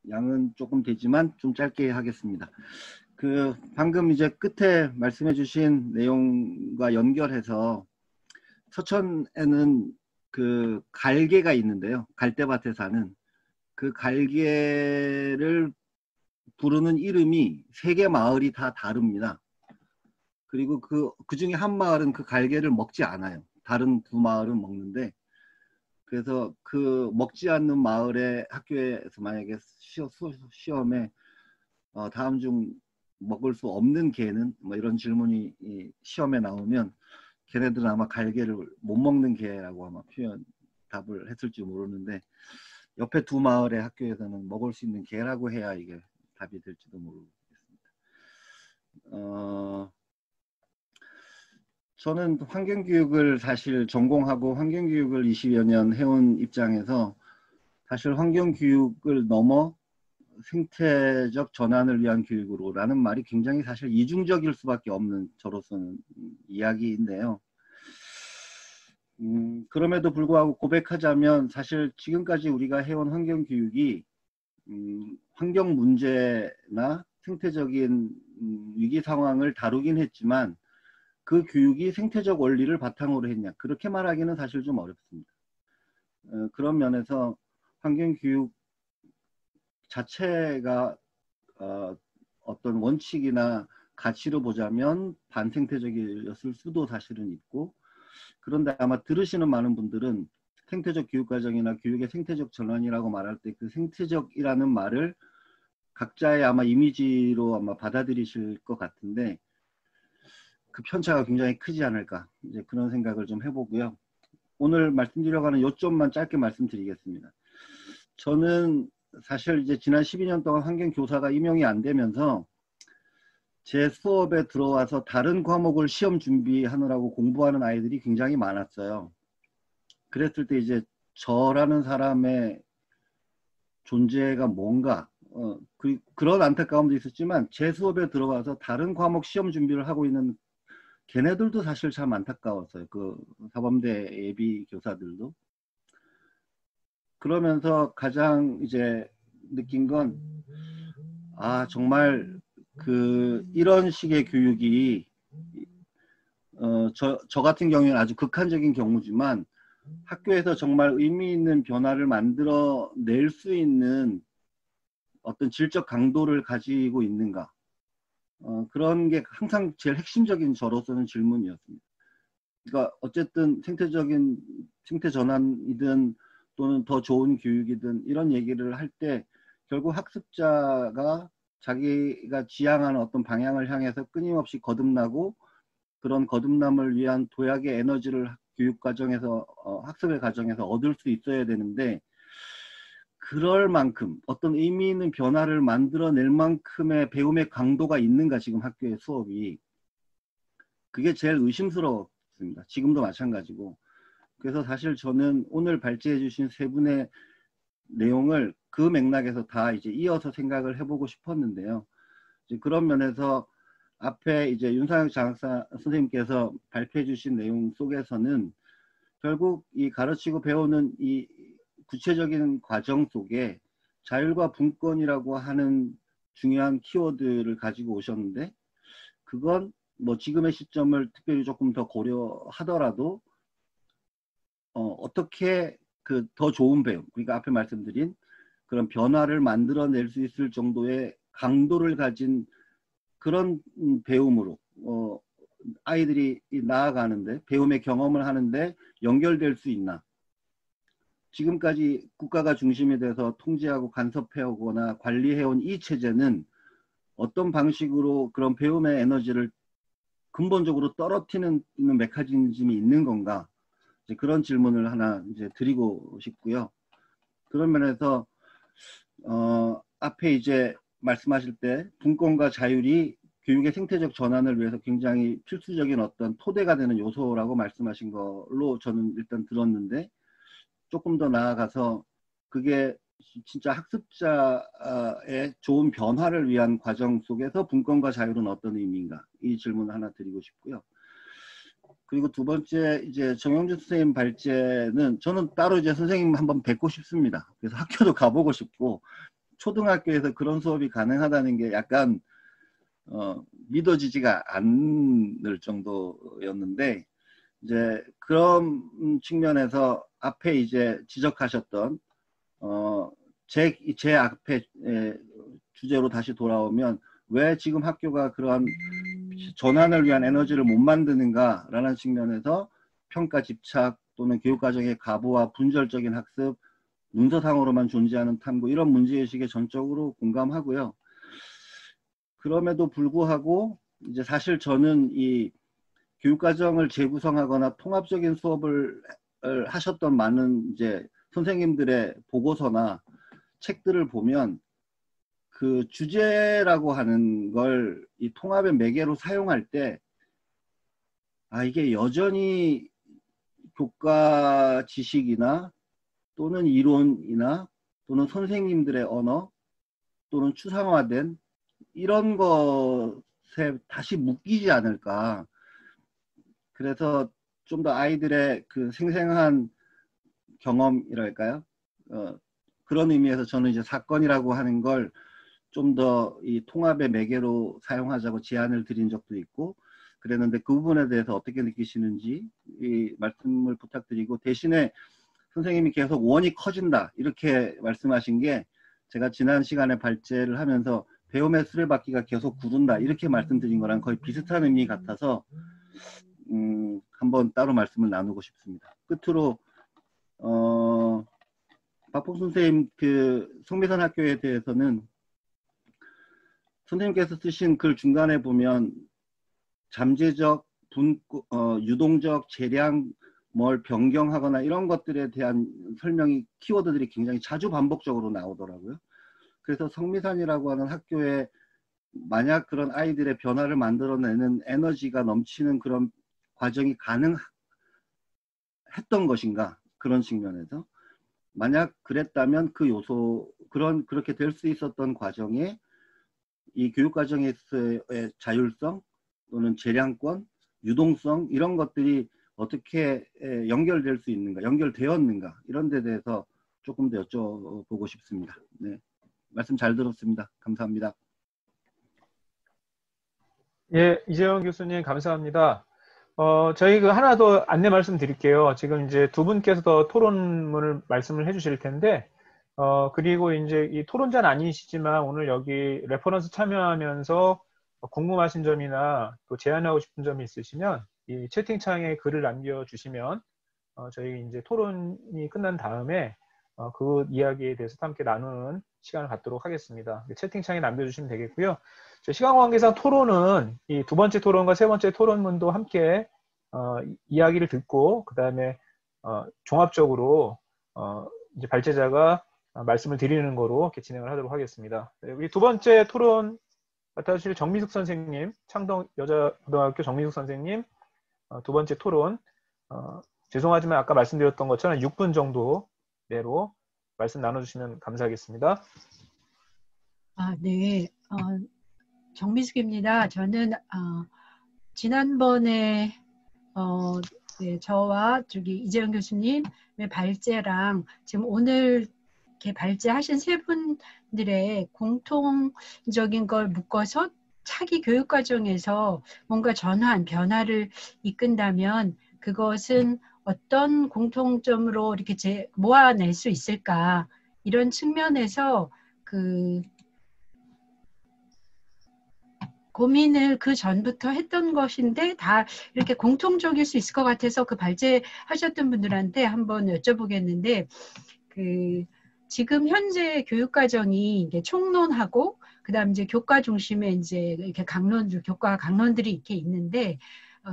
양은 조금 되지만 좀 짧게 하겠습니다. 방금 이제 끝에 말씀해 주신 내용과 연결해서 서천에는 갈개가 있는데요. 갈대밭에 사는 그 갈개를 부르는 이름이 3개 마을이 다 다릅니다. 그리고 그 중에 한 마을은 그 갈개를 먹지 않아요. 다른 2마을은 먹는데, 그래서 먹지 않는 마을의 학교에서 만약에 시험에 다음 중 먹을 수 없는 개는 뭐 이런 질문이 시험에 나오면 걔네들은 아마 갈개를 못 먹는 개라고 아마 답을 했을지 모르는데, 옆에 2마을의 학교에서는 먹을 수 있는 개라고 해야 이게 답이 될지도 모르겠습니다. 저는 환경교육을 사실 전공하고 환경교육을 20여 년 해온 입장에서 사실 환경교육을 넘어 생태적 전환을 위한 교육으로 라는 말이 굉장히 사실 이중적일 수밖에 없는 저로서는 이야기인데요. 그럼에도 불구하고 고백하자면 사실 지금까지 우리가 해온 환경교육이 환경 문제나 생태적인 위기 상황을 다루긴 했지만 그 교육이 생태적 원리를 바탕으로 했냐, 그렇게 말하기는 사실 좀 어렵습니다. 그런 면에서 환경교육 자체가 어떤 원칙이나 가치로 보자면 반생태적이었을 수도 사실은 있고, 그런데 아마 들으시는 많은 분들은 생태적 교육과정이나 교육의 생태적 전환이라고 말할 때 그 생태적이라는 말을 각자의 아마 이미지로 아마 받아들이실 것 같은데, 그 편차가 굉장히 크지 않을까, 이제 그런 생각을 좀 해보고요. 오늘 말씀드리려고 하는 요점만 짧게 말씀드리겠습니다. 저는 사실 이제 지난 12년 동안 환경교사가 임용이 안 되면서 제 수업에 들어와서 다른 과목을 시험 준비하느라고 공부하는 아이들이 굉장히 많았어요. 그랬을 때 이제 저라는 사람의 존재가 뭔가, 그런 안타까움도 있었지만 제 수업에 들어와서 다른 과목 시험 준비를 하고 있는 걔네들도 사실 참 안타까웠어요. 사범대 예비 교사들도. 그러면서 가장 이제 느낀 건, 정말 이런 식의 교육이 저 같은 경우에는 아주 극한적인 경우지만 학교에서 정말 의미 있는 변화를 만들어낼 수 있는 어떤 질적 강도를 가지고 있는가, 그런 게 항상 제일 핵심적인 저로서는 질문이었습니다. 그러니까 어쨌든 생태 전환이든 또는 더 좋은 교육이든 이런 얘기를 할 때 결국 학습자가 자기가 지향하는 어떤 방향을 향해서 끊임없이 거듭나고, 그런 거듭남을 위한 도약의 에너지를 교육 과정에서 학습의 과정에서 얻을 수 있어야 되는데, 그럴 만큼 어떤 의미 있는 변화를 만들어낼 만큼의 배움의 강도가 있는가, 지금 학교의 수업이. 그게 제일 의심스러웠습니다. 지금도 마찬가지고. 그래서 사실 저는 오늘 발제해 주신 3분의 내용을 그 맥락에서 다 이제 이어서 생각을 해보고 싶었는데요. 이제 그런 면에서 앞에 이제 윤상혁 장학사 선생님께서 발표해 주신 내용 속에서는 결국 이 가르치고 배우는 이 구체적인 과정 속에 자율과 분권이라고 하는 중요한 키워드를 가지고 오셨는데, 그건 뭐 지금의 시점을 특별히 조금 더 고려하더라도 어떻게 더 좋은 배움, 그러니까 앞에 말씀드린 그런 변화를 만들어낼 수 있을 정도의 강도를 가진 그런 배움으로 아이들이 나아가는데, 배움의 경험을 하는데 연결될 수 있나. 지금까지 국가가 중심이 돼서 통제하고 간섭해오거나 관리해온 이 체제는 어떤 방식으로 그런 배움의 에너지를 근본적으로 떨어뜨리는 메커니즘이 있는 건가, 이제 그런 질문을 하나 이제 드리고 싶고요. 그런 면에서 앞에 이제 말씀하실 때 분권과 자율이 교육의 생태적 전환을 위해서 굉장히 필수적인 어떤 토대가 되는 요소라고 말씀하신 걸로 저는 일단 들었는데, 조금 더 나아가서 그게 진짜 학습자의 좋은 변화를 위한 과정 속에서 분권과 자율은 어떤 의미인가, 이 질문을 하나 드리고 싶고요. 그리고 2번째, 이제 정영준 선생님 발제는 저는 따로 이제 선생님 한번 뵙고 싶습니다. 그래서 학교도 가보고 싶고 초등학교에서 그런 수업이 가능하다는 게 약간 믿어지지가 않을 정도였는데, 이제 그런 측면에서 앞에 이제 지적하셨던 제 앞에 주제로 다시 돌아오면 왜 지금 학교가 그러한 전환을 위한 에너지를 못 만드는가라는 측면에서 평가 집착 또는 교육과정의 가부와 분절적인 학습, 문서상으로만 존재하는 탐구, 이런 문제의식에 전적으로 공감하고요. 그럼에도 불구하고 이제 사실 저는 이 교육과정을 재구성하거나 통합적인 수업을 하셨던 많은 이제 선생님들의 보고서나 책들을 보면 그 주제라고 하는 걸 이 통합의 매개로 사용할 때 이게 여전히 교과 지식이나 또는 이론이나 또는 선생님들의 언어 또는 추상화된 이런 것에 다시 묶이지 않을까. 그래서 좀 더 아이들의 그 생생한 경험이랄까요? 그런 의미에서 저는 이제 사건이라고 하는 걸 좀 더 이 통합의 매개로 사용하자고 제안을 드린 적도 있고 그랬는데, 그 부분에 대해서 어떻게 느끼시는지 이 말씀을 부탁드리고, 대신에 선생님이 계속 원이 커진다 이렇게 말씀하신 게 제가 지난 시간에 발제를 하면서 배움의 수레바퀴가 계속 구른다 이렇게 말씀드린 거랑 거의 비슷한 의미 같아서 한번 따로 말씀을 나누고 싶습니다. 끝으로 박봉 선생님 그 성미산 학교에 대해서는 선생님께서 쓰신 글 중간에 보면 잠재적, 유동적, 재량, 뭘 변경하거나 이런 것들에 대한 설명이, 키워드들이 굉장히 자주 반복적으로 나오더라고요. 그래서 성미산이라고 하는 학교에 만약 그런 아이들의 변화를 만들어내는 에너지가 넘치는 그런 과정이 가능했던 것인가, 그런 측면에서 만약 그랬다면 그 요소, 그렇게 될 수 있었던 과정에 이 교육과정에서의 자율성 또는 재량권, 유동성 이런 것들이 어떻게 연결될 수 있는가, 연결되었는가, 이런 데 대해서 조금 더 여쭤보고 싶습니다. 네, 말씀 잘 들었습니다. 감사합니다. 예, 이재영 교수님 감사합니다. 저희 그 하나 더 안내 말씀드릴게요. 지금 이제 두 분께서 더 토론문을 말씀을 해주실 텐데, 그리고 이제 이 토론자는 아니시지만 오늘 여기 레퍼런스 참여하면서 궁금하신 점이나 또 제안하고 싶은 점이 있으시면 이 채팅창에 글을 남겨주시면 저희 이제 토론이 끝난 다음에 그 이야기에 대해서 함께 나누는 시간을 갖도록 하겠습니다. 채팅창에 남겨주시면 되겠고요. 시간 관계상 토론은 이 두 번째 토론과 세 번째 토론문도 함께 이야기를 듣고 그 다음에 종합적으로 이제 발제자가 말씀을 드리는 거로 이렇게 진행을 하도록 하겠습니다. 네, 우리 두 번째 토론 맡아주실 정미숙 선생님, 창동 여자고등학교 정미숙 선생님 두 번째 토론 죄송하지만 아까 말씀드렸던 것처럼 6분 정도 내로 말씀 나눠주시면 감사하겠습니다. 네, 정미숙입니다. 저는 지난번에 네, 저와 이재영 교수님의 발제랑 지금 오늘 이렇게 발제하신 세 분들의 공통적인 걸 묶어서 차기 교육과정에서 뭔가 변화를 이끈다면 그것은 어떤 공통점으로 이렇게 모아낼 수 있을까, 이런 측면에서 그 고민을 그 전부터 했던 것인데 다 이렇게 공통적일 수 있을 것 같아서 그 발제하셨던 분들한테 한번 여쭤보겠는데, 지금 현재 교육과정이 이제 총론하고 그다음 이제 교과 중심의 이제 이렇게 교과 강론들이 이렇게 있는데,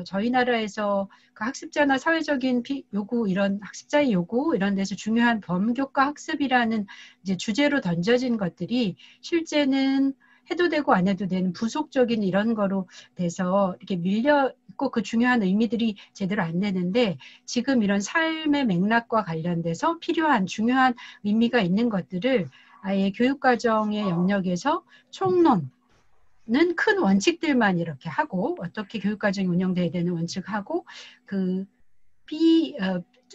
저희 나라에서 그 학습자나 사회적인 요구, 이런 학습자의 요구 이런 데서 중요한 범교과 학습이라는 이제 주제로 던져진 것들이 실제는 해도 되고 안 해도 되는 부속적인 이런 거로 돼서 이렇게 밀려 있고 그 중요한 의미들이 제대로 안 되는데, 지금 이런 삶의 맥락과 관련돼서 필요한 중요한 의미가 있는 것들을 아예 교육과정의 영역에서 총론은 큰 원칙들만 이렇게 하고, 어떻게 교육과정이 운영돼야 되는 원칙하고,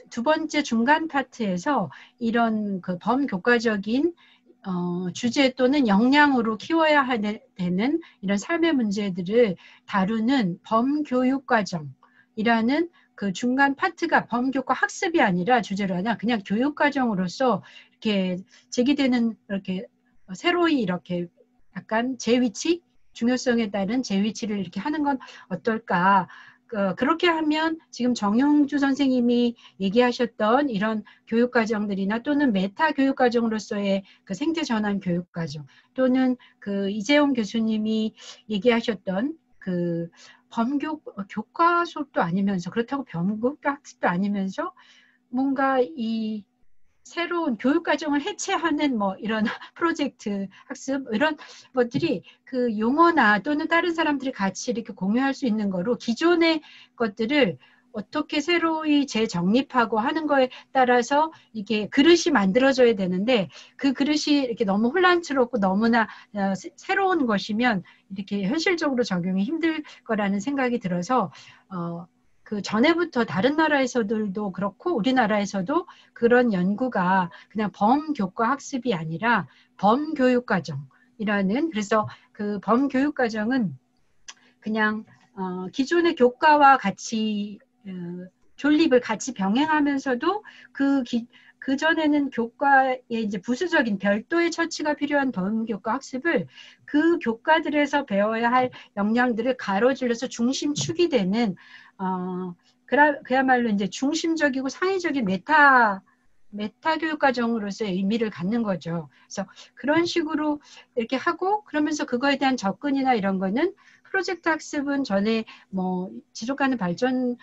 두 번째 중간 파트에서 이런 그 범교과적인 주제 또는 역량으로 키워야 되는 이런 삶의 문제들을 다루는 범교육과정이라는 그 중간 파트가 범교과 학습이 아니라 주제로 하냐 그냥 교육과정으로서 이렇게 제기되는 이렇게 새로이 이렇게 약간 제위치 중요성에 따른 제위치를 이렇게 하는 건 어떨까? 그렇게 하면 지금 정용주 선생님이 얘기하셨던 이런 교육과정들이나 또는 메타 교육과정으로서의 그 생태전환 교육과정 또는 그 이재용 교수님이 얘기하셨던 그 교과 수업도 아니면서 그렇다고 범교과 학습도 아니면서 뭔가 이 새로운 교육과정을 해체하는 뭐 이런 프로젝트 학습 이런 것들이 그 용어나 또는 다른 사람들이 같이 이렇게 공유할 수 있는 거로 기존의 것들을 어떻게 새로이 재정립하고 하는 거에 따라서 이게 그릇이 만들어져야 되는데 그 그릇이 이렇게 너무 혼란스럽고 너무나 새로운 것이면 이렇게 현실적으로 적용이 힘들 거라는 생각이 들어서 그 전에부터 다른 나라에서도 그렇고 우리나라에서도 그런 연구가 그냥 범교과 학습이 아니라 범교육과정이라는 그래서 그 범교육과정은 그냥 기존의 교과와 같이 존립을 같이 병행하면서도 그 전에는 교과의 이제 부수적인 별도의 처치가 필요한 범교과 학습을 그 교과들에서 배워야 할 역량들을 가로질러서 중심축이 되는 그야말로 이제 중심적이고 상위적인 메타 교육과정으로서의 의미를 갖는 거죠. 그래서 그런 식으로 이렇게 하고 그러면서 그거에 대한 접근이나 이런 거는 프로젝트 학습은 전에 뭐 지속가능 발전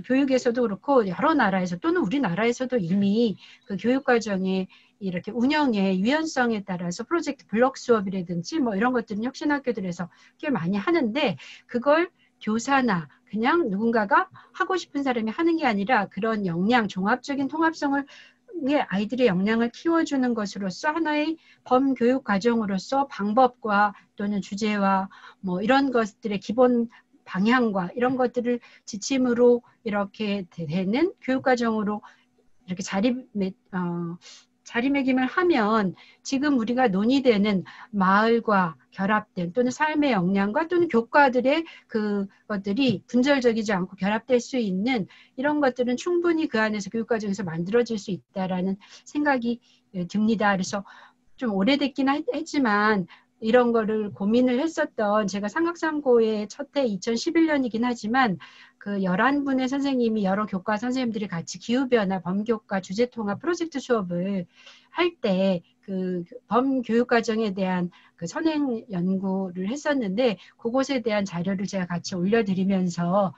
교육에서도 그렇고 여러 나라에서 또는 우리나라에서도 이미 그 교육과정의 이렇게 운영의 유연성에 따라서 프로젝트 블록 수업이라든지 뭐 이런 것들은 혁신학교들에서 꽤 많이 하는데 그걸 교사나 그냥 누군가가 하고 싶은 사람이 하는 게 아니라 그런 역량, 종합적인 통합성을 아이들의 역량을 키워주는 것으로서 하나의 범교육 과정으로서 방법과 또는 주제와 뭐 이런 것들의 기본 방향과 이런 것들을 지침으로 이렇게 되는 교육과정으로 이렇게 자리매김을 하면 지금 우리가 논의되는 마을과 결합된 또는 삶의 역량과 또는 교과들의 그것들이 분절적이지 않고 결합될 수 있는 이런 것들은 충분히 그 안에서 교육과정에서 만들어질 수 있다라는 생각이 듭니다. 그래서 좀 오래됐긴 했지만 이런 거를 고민을 했었던 제가 삼각삼고의 첫 해 2011년이긴 하지만 그 11분의 선생님이 여러 교과 선생님들이 같이 기후변화, 범교과, 주제통합 프로젝트 수업을 할 때 그 범교육과정에 대한 그 선행 연구를 했었는데 그것에 대한 자료를 제가 같이 올려드리면서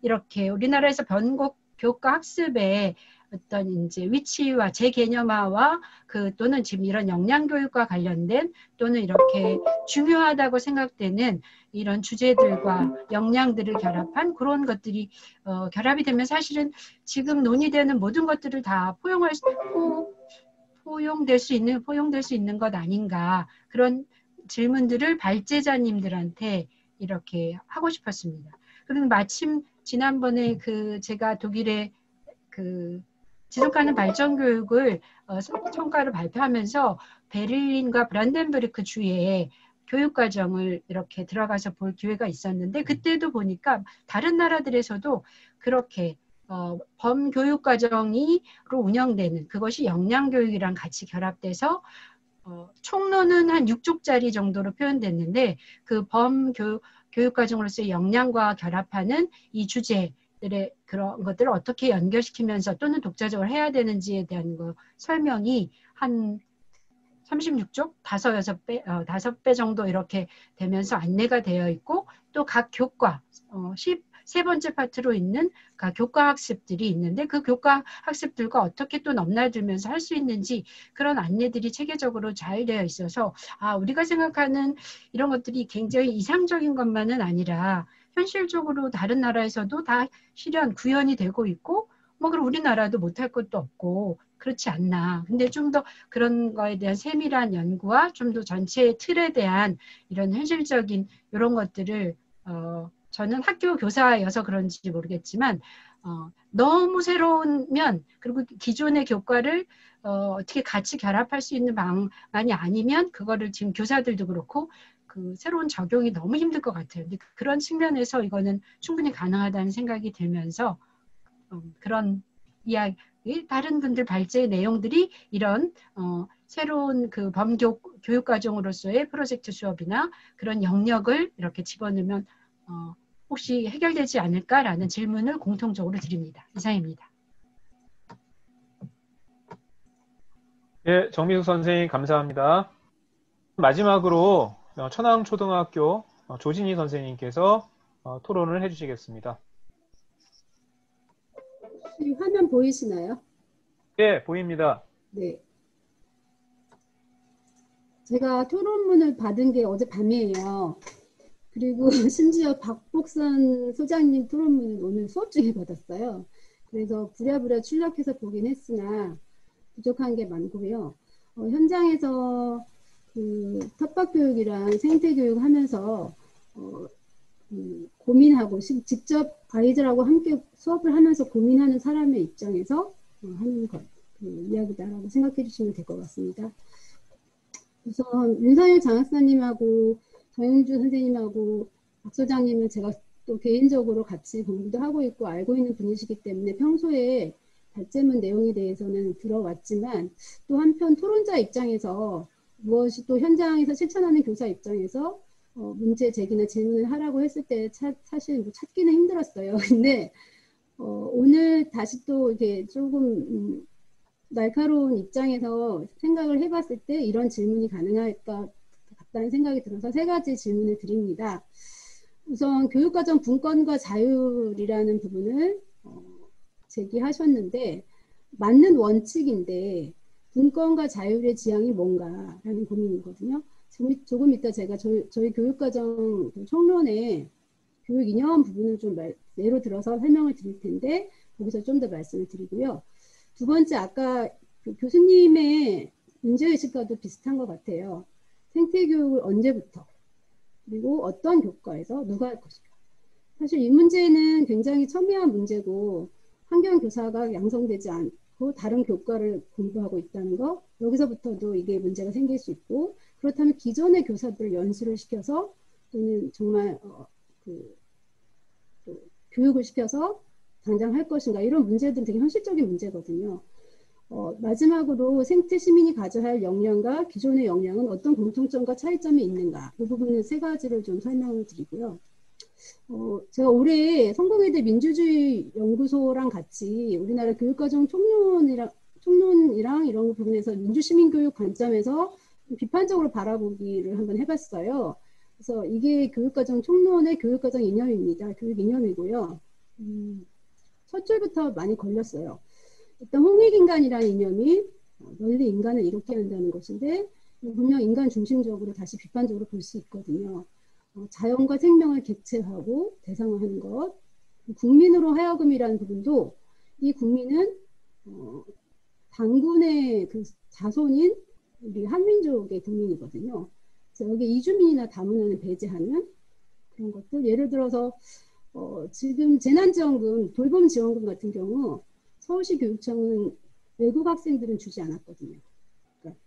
이렇게 우리나라에서 교과 학습에 어떤 이제 위치와 재개념화와 또는 지금 이런 역량교육과 관련된 또는 이렇게 중요하다고 생각되는 이런 주제들과 역량들을 결합한 그런 것들이 결합이 되면 사실은 지금 논의되는 모든 것들을 다 포용될 수 있는 것 아닌가 그런 질문들을 발제자님들한테 이렇게 하고 싶었습니다. 그리고 마침 지난번에 제가 독일에 지속가능 발전 교육을 성과를 발표하면서 베를린과 브란덴부르크 주에 교육과정을 이렇게 들어가서 볼 기회가 있었는데 그때도 보니까 다른 나라들에서도 그렇게 범교육과정으로 운영되는 그것이 역량교육이랑 같이 결합돼서 총론은 한 6쪽짜리 정도로 표현됐는데 그 범교육과정으로서의 역량과 결합하는 이 주제들의 그런 것들을 어떻게 연결시키면서 또는 독자적으로 해야 되는지에 대한 설명이 한 36쪽, 5배 정도 이렇게 되면서 안내가 되어 있고 또 각 교과, 13번째 파트로 있는 각 교과 학습들이 있는데 그 교과 학습들과 어떻게 또 넘나들면서 할 수 있는지 그런 안내들이 체계적으로 잘 되어 있어서 우리가 생각하는 이런 것들이 굉장히 이상적인 것만은 아니라 현실적으로 다른 나라에서도 다 구현이 되고 있고 그럼 우리나라도 못할 것도 없고 그렇지 않나. 근데 좀 더 그런 거에 대한 세밀한 연구와 좀 더 전체의 틀에 대한 이런 현실적인 이런 것들을 저는 학교 교사여서 그런지 모르겠지만 너무 새로우면 그리고 기존의 교과를 어떻게 같이 결합할 수 있는 방안이 아니면 그거를 지금 교사들도 그렇고 그 새로운 적용이 너무 힘들 것 같아요. 근데 그런 측면에서 이거는 충분히 가능하다는 생각이 들면서 그런 이야기, 다른 분들 발제의 내용들이 이런 새로운 그 교육 과정으로서의 프로젝트 수업이나 그런 영역을 이렇게 집어넣으면 혹시 해결되지 않을까라는 질문을 공통적으로 드립니다. 이상입니다. 예, 정미숙 선생님 감사합니다. 마지막으로 천왕초등학교 조진희 선생님께서 토론을 해주시겠습니다. 화면 보이시나요? 예, 보입니다. 네. 제가 토론문을 받은 게 어젯밤이에요. 그리고 심지어 박복선 소장님 토론문을 오늘 수업 중에 받았어요. 그래서 부랴부랴 출력해서 보긴 했으나 부족한 게 많고요. 현장에서 그 텃밭교육이랑 생태교육 하면서 고민하고 직접 아이들하고 함께 수업을 하면서 고민하는 사람의 입장에서 하는 것, 이야기다라고 생각해 주시면 될 것 같습니다. 우선 윤상일 장학사님하고 정영주 선생님하고 박 소장님은 제가 또 개인적으로 같이 공부도 하고 있고 알고 있는 분이시기 때문에 평소에 발제문 내용에 대해서는 들어왔지만 또 한편 토론자 입장에서 무엇이 또 현장에서 실천하는 교사 입장에서 문제 제기나 질문을 하라고 했을 때 사실 뭐 찾기는 힘들었어요. 근데 오늘 다시 또 이렇게 조금 날카로운 입장에서 생각을 해봤을 때 이런 질문이 가능할까 같다는 생각이 들어서 세 가지 질문을 드립니다. 우선 교육과정 분권과 자율이라는 부분을 제기하셨는데 맞는 원칙인데 분권과 자율의 지향이 뭔가라는 고민이거든요. 조금 이따 제가 저희 교육과정 총론의 교육 이념 부분을 좀 예로 들어서 설명을 드릴 텐데 거기서 좀 더 말씀을 드리고요. 두 번째, 아까 그 교수님의 문제의식과도 비슷한 것 같아요. 생태교육을 언제부터 그리고 어떤 교과에서 누가 할 것인가. 사실 이 문제는 굉장히 첨예한 문제고 환경교사가 양성되지 않고 다른 교과를 공부하고 있다는 거, 여기서부터도 이게 문제가 생길 수 있고, 그렇다면 기존의 교사들을 연수를 시켜서 또는 정말 교육을 시켜서 당장 할 것인가, 이런 문제들은 되게 현실적인 문제거든요. 마지막으로 생태 시민이 가져야 할 역량과 기존의 역량은 어떤 공통점과 차이점이 있는가, 이 부분은 세 가지를 좀 설명을 드리고요. 제가 올해 성공회대 민주주의 연구소랑 같이 우리나라 교육과정 총론이랑 이런 부분에서 민주시민교육 관점에서 비판적으로 바라보기를 한번 해봤어요. 그래서 이게 교육과정 총론의 교육과정 이념입니다. 교육 이념이고요. 첫 줄부터 많이 걸렸어요. 일단 홍익인간이라는 이념이 널리 인간을 이롭게 한다는 것인데 분명 인간 중심적으로 다시 비판적으로 볼 수 있거든요. 자연과 생명을 객체하고 대상화하는 것, 국민으로 하여금이라는 부분도 이 국민은 단군의 그 자손인 우리 한민족의 국민이거든요. 그래서 여기 이주민이나 다문화는 배제하는 그런 것들, 예를 들어서 지금 재난지원금, 돌봄지원금 같은 경우 서울시 교육청은 외국 학생들은 주지 않았거든요. 그러니까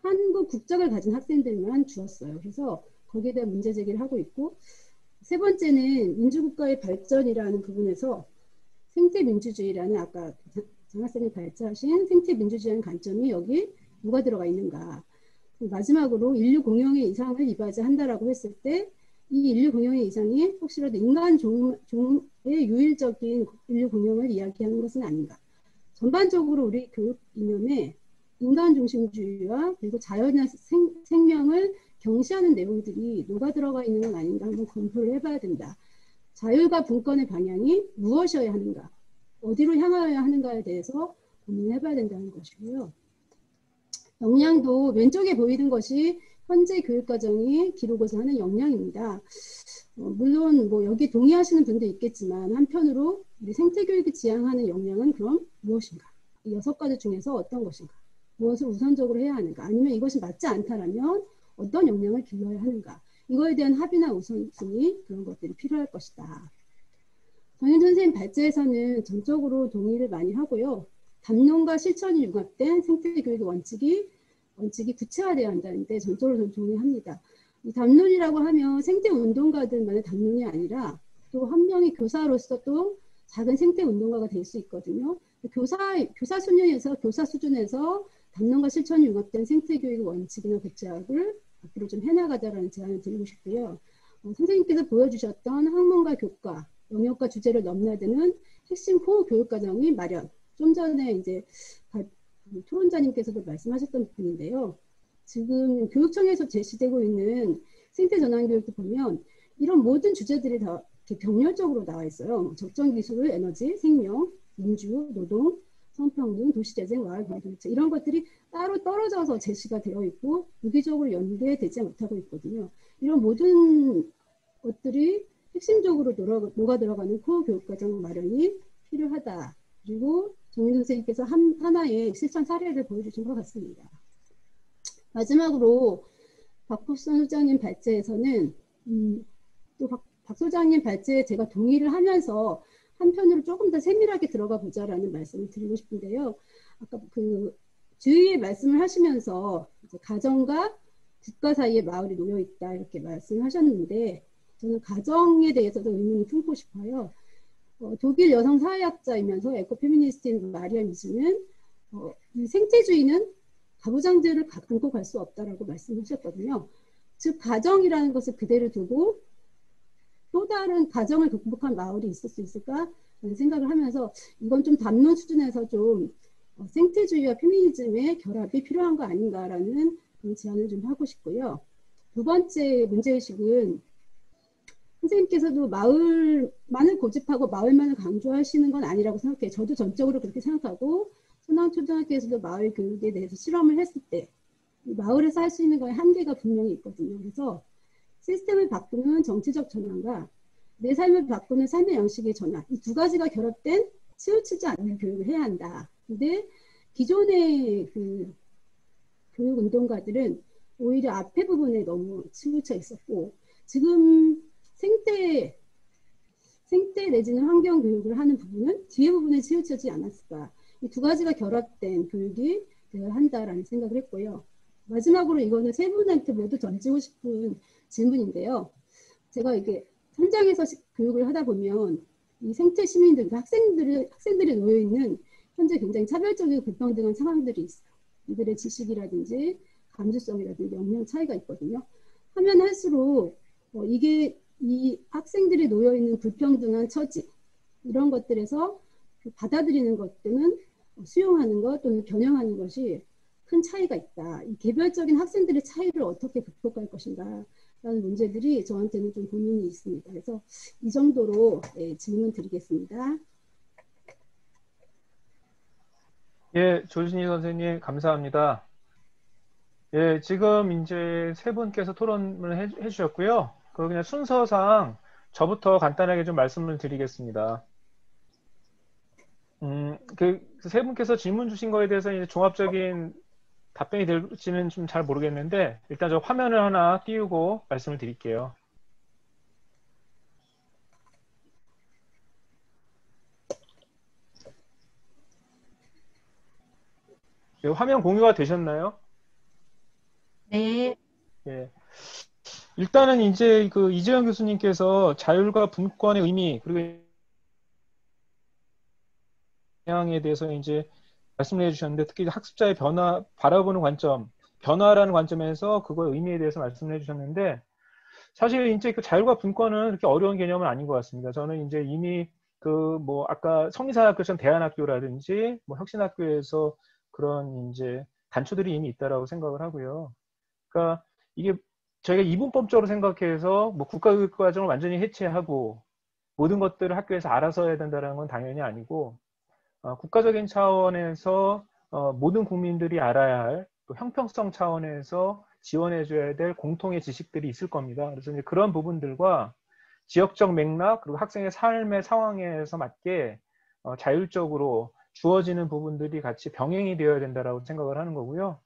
한국 국적을 가진 학생들만 주었어요. 그래서 거기에 대한 문제 제기를 하고 있고, 세 번째는 민주국가의 발전이라는 부분에서 생태민주주의라는 아까 장학생이 발제하신 생태민주주의라는 관점이 여기 누가 들어가 있는가. 마지막으로 인류 공용의 이상을 이바지한다라고 했을 때 이 인류 공용의 이상이 혹시라도 인간 종의 유일적인 인류 공용을 이야기하는 것은 아닌가. 전반적으로 우리 교육 이념에 인간 중심주의와 그리고 자연이나 생명을 경시하는 내용들이 녹아 들어가 있는 건 아닌가 한번 검토를 해봐야 된다. 자율과 분권의 방향이 무엇이어야 하는가, 어디로 향하여야 하는가에 대해서 고민을 해봐야 된다는 것이고요. 역량도 왼쪽에 보이는 것이 현재 교육과정이 기르고자 하는 역량입니다. 물론 뭐 여기 동의하시는 분도 있겠지만 한편으로 우리 생태교육이 지향하는 역량은 그럼 무엇인가? 이 6가지 중에서 어떤 것인가? 무엇을 우선적으로 해야 하는가? 아니면 이것이 맞지 않다라면 어떤 역량을 길러야 하는가? 이거에 대한 합의나 우선순위, 그런 것들이 필요할 것이다. 정윤 선생님 발제에서는 전적으로 동의를 많이 하고요. 담론과 실천이 융합된 생태교육의 원칙이 구체화되어야 한다는데 전적으로 저는 동의합니다. 이 담론이라고 하면 생태운동가들만의 담론이 아니라 또 한 명의 교사로서 또 작은 생태운동가가 될 수 있거든요. 교사 수준에서 담론과 실천이 융합된 생태교육의 원칙이나 구체화를 앞으로 좀 해나가자라는 제안을 드리고 싶고요. 선생님께서 보여주셨던 학문과 교과, 영역과 주제를 넘나드는 핵심 코어 교육과정이 마련. 좀 전에 이제 토론자님께서도 말씀하셨던 부분인데요. 지금 교육청에서 제시되고 있는 생태전환교육도 보면 이런 모든 주제들이 다 이렇게 병렬적으로 나와 있어요. 적정기술, 에너지, 생명, 민주, 노동, 성평등, 도시재생, 마을공동체 이런 것들이 따로 떨어져서 제시가 되어 있고 유기적으로 연계되지 못하고 있거든요. 이런 모든 것들이 핵심적으로 녹아 들어가는 코어 교육과정 마련이 필요하다. 그리고 정민 선생님께서 하나의 실천 사례를 보여주신 것 같습니다. 마지막으로 박복선 소장님 발제에서는 또 박 소장님 발제에 제가 동의를 하면서 한편으로 조금 더 세밀하게 들어가 보자라는 말씀을 드리고 싶은데요. 아까 그 주위에 말씀을 하시면서 이제 가정과 국가 사이에 마을이 놓여 있다 이렇게 말씀하셨는데 저는 가정에 대해서도 의문을 품고 싶어요. 독일 여성 사회학자이면서 에코페미니스트인 마리아 미즈는 이 생태주의는 가부장제를 안고 갈 수 없다라고 말씀하셨거든요. 즉 가정이라는 것을 그대로 두고 또 다른 가정을 극복한 마을이 있을 수 있을까? 라는 생각을 하면서 이건 좀 담론 수준에서 좀 생태주의와 페미니즘의 결합이 필요한 거 아닌가라는 그런 제안을 좀 하고 싶고요. 두 번째 문제의식은 선생님께서도 마을만을 고집하고 마을만을 강조하시는 건 아니라고 생각해요. 저도 전적으로 그렇게 생각하고 소남초등학교에서도 마을 교육에 대해서 실험을 했을 때 마을에서 할 수 있는 거에 한계가 분명히 있거든요. 그래서 시스템을 바꾸는 정치적 전환과 내 삶을 바꾸는 삶의 양식의 전환 이 두 가지가 결합된 치우치지 않는 교육을 해야 한다. 근데 기존의 그 교육운동가들은 오히려 앞에 부분에 너무 치우쳐 있었고 지금 생태 내지는 환경 교육을 하는 부분은 뒤에 부분에 치우쳐지지 않았을까. 이 두 가지가 결합된 교육이 되어야 한다라는 생각을 했고요. 마지막으로 이거는 세 분한테 모두 던지고 싶은 질문인데요. 제가 이게 현장에서 교육을 하다 보면 이 생태 시민들, 학생들이 놓여 있는 현재 굉장히 차별적이고 불평등한 상황들이 있어요. 이들의 지식이라든지 감수성이라든지 역량 차이가 있거든요. 하면 할수록 이게 이 학생들이 놓여 있는 불평등한 처지 이런 것들에서 받아들이는 것들은 수용하는 것 또는 겨냥하는 것이 큰 차이가 있다. 이 개별적인 학생들의 차이를 어떻게 극복할 것인가 라는 문제들이 저한테는 좀 고민이 있습니다. 그래서 이 정도로 질문 드리겠습니다. 예, 조진희 선생님 감사합니다. 예, 지금 이제 세 분께서 토론을 해주셨고요. 그냥 순서상 저부터 간단하게 좀 말씀을 드리겠습니다. 그 세 분께서 질문 주신 거에 대해서 이제 종합적인 답변이 될지는 좀 잘 모르겠는데 일단 저 화면을 하나 띄우고 말씀을 드릴게요. 화면 공유가 되셨나요? 네. 예. 일단은 이제 그 이재영 교수님께서 자율과 분권의 의미 그리고 영향에 대해서 이제 말씀을 해주셨는데 특히 학습자의 변화 바라보는 관점, 변화라는 관점에서 그거의 의미에 대해서 말씀을 해주셨는데 사실 이제 그 자율과 분권은 그렇게 어려운 개념은 아닌 것 같습니다. 저는 이제 이미 그 뭐 아까 성리사학교처럼 대안학교라든지 뭐 혁신학교에서 그런 이제 단초들이 이미 있다라고 생각을 하고요. 그러니까 이게 저희가 이분법적으로 생각해서 뭐 국가교육과정을 완전히 해체하고 모든 것들을 학교에서 알아서 해야 된다는 건 당연히 아니고 국가적인 차원에서 모든 국민들이 알아야 할 또 형평성 차원에서 지원해줘야 될 공통의 지식들이 있을 겁니다. 그래서 이제 그런 부분들과 지역적 맥락 그리고 학생의 삶의 상황에서 맞게 자율적으로 주어지는 부분들이 같이 병행이 되어야 된다라고 생각을 하는 거고요.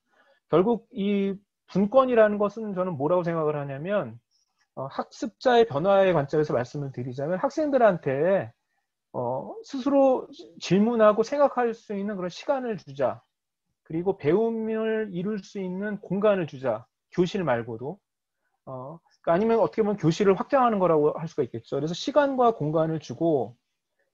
결국 이 분권이라는 것은 저는 뭐라고 생각을 하냐면 학습자의 변화의 관점에서 말씀을 드리자면 학생들한테 스스로 질문하고 생각할 수 있는 그런 시간을 주자. 그리고 배움을 이룰 수 있는 공간을 주자. 교실 말고도. 그러니까 아니면 어떻게 보면 교실을 확장하는 거라고 할 수가 있겠죠. 그래서 시간과 공간을 주고,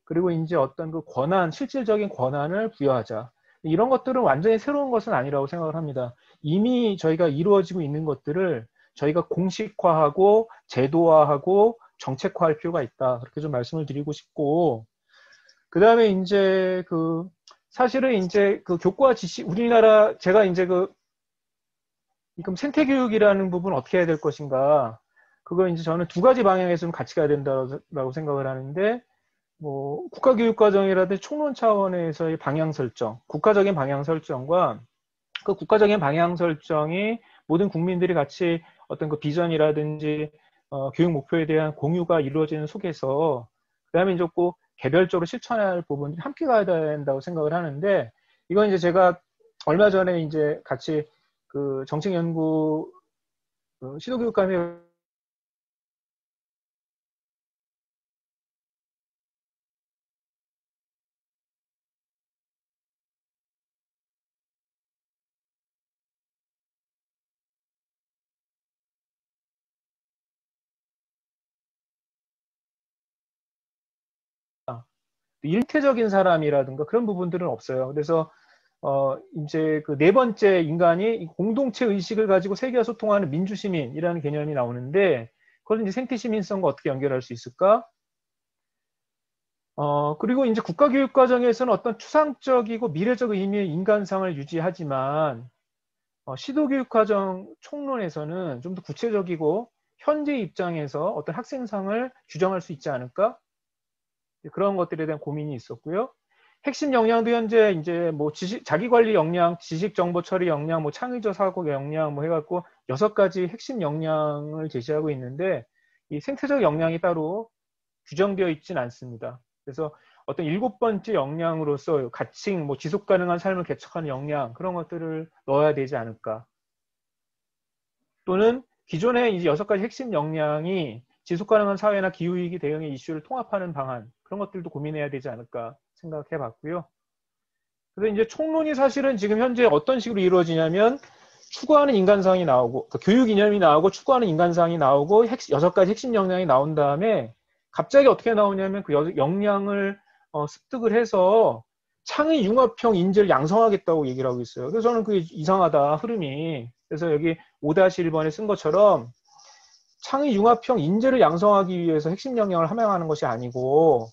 그리고 이제 어떤 그 권한, 실질적인 권한을 부여하자. 이런 것들은 완전히 새로운 것은 아니라고 생각을 합니다. 이미 저희가 이루어지고 있는 것들을 저희가 공식화하고 제도화하고 정책화할 필요가 있다. 그렇게 좀 말씀을 드리고 싶고, 그 다음에 이제 사실은 이제 교과 지식, 우리나라, 제가 이제 그럼 생태교육이라는 부분 어떻게 해야 될 것인가. 그거 이제 저는 두 가지 방향에서 좀 같이 가야 된다고 생각을 하는데, 뭐, 국가교육과정이라든지 총론 차원에서의 방향 설정, 국가적인 방향 설정과 그 국가적인 방향 설정이 모든 국민들이 같이 어떤 그 비전이라든지 교육 목표에 대한 공유가 이루어지는 속에서 그다음에 이제 꼭 개별적으로 실천해야 할 부분들이 함께 가야 된다고 생각을 하는데 이건 이제 제가 얼마 전에 이제 같이 그 정책연구 시도교육감에 일체적인 사람이라든가 그런 부분들은 없어요. 그래서 이제 그 네 번째 인간이 공동체 의식을 가지고 세계와 소통하는 민주시민이라는 개념이 나오는데 그걸 이제 생태시민성과 어떻게 연결할 수 있을까? 그리고 이제 국가교육과정에서는 어떤 추상적이고 미래적 의미의 인간상을 유지하지만 시도교육과정 총론에서는 좀 더 구체적이고 현재 입장에서 어떤 학생상을 규정할 수 있지 않을까? 그런 것들에 대한 고민이 있었고요. 핵심 역량도 현재 이제 뭐 자기관리 역량, 지식정보 처리 역량, 뭐 창의적 사고 역량 뭐 해갖고 6가지 핵심 역량을 제시하고 있는데 이 생태적 역량이 따로 규정되어 있지는 않습니다. 그래서 어떤 7번째 역량으로서 가칭, 뭐 지속 가능한 삶을 개척하는 역량 그런 것들을 넣어야 되지 않을까. 또는 기존의 이제 6가지 핵심 역량이 지속 가능한 사회나 기후위기 대응의 이슈를 통합하는 방안 그런 것들도 고민해야 되지 않을까 생각해 봤고요. 그래서 이제 총론이 사실은 지금 현재 어떤 식으로 이루어지냐면 추구하는 인간상이 나오고 그러니까 교육 이념이 나오고 추구하는 인간상이 나오고 6가지 핵심 역량이 나온 다음에 갑자기 어떻게 나오냐면 그 역량을 습득을 해서 창의 융합형 인재를 양성하겠다고 얘기를 하고 있어요. 그래서 저는 그게 이상하다 흐름이. 그래서 여기 5-1번에 쓴 것처럼 창의 융합형 인재를 양성하기 위해서 핵심 역량을 함양하는 것이 아니고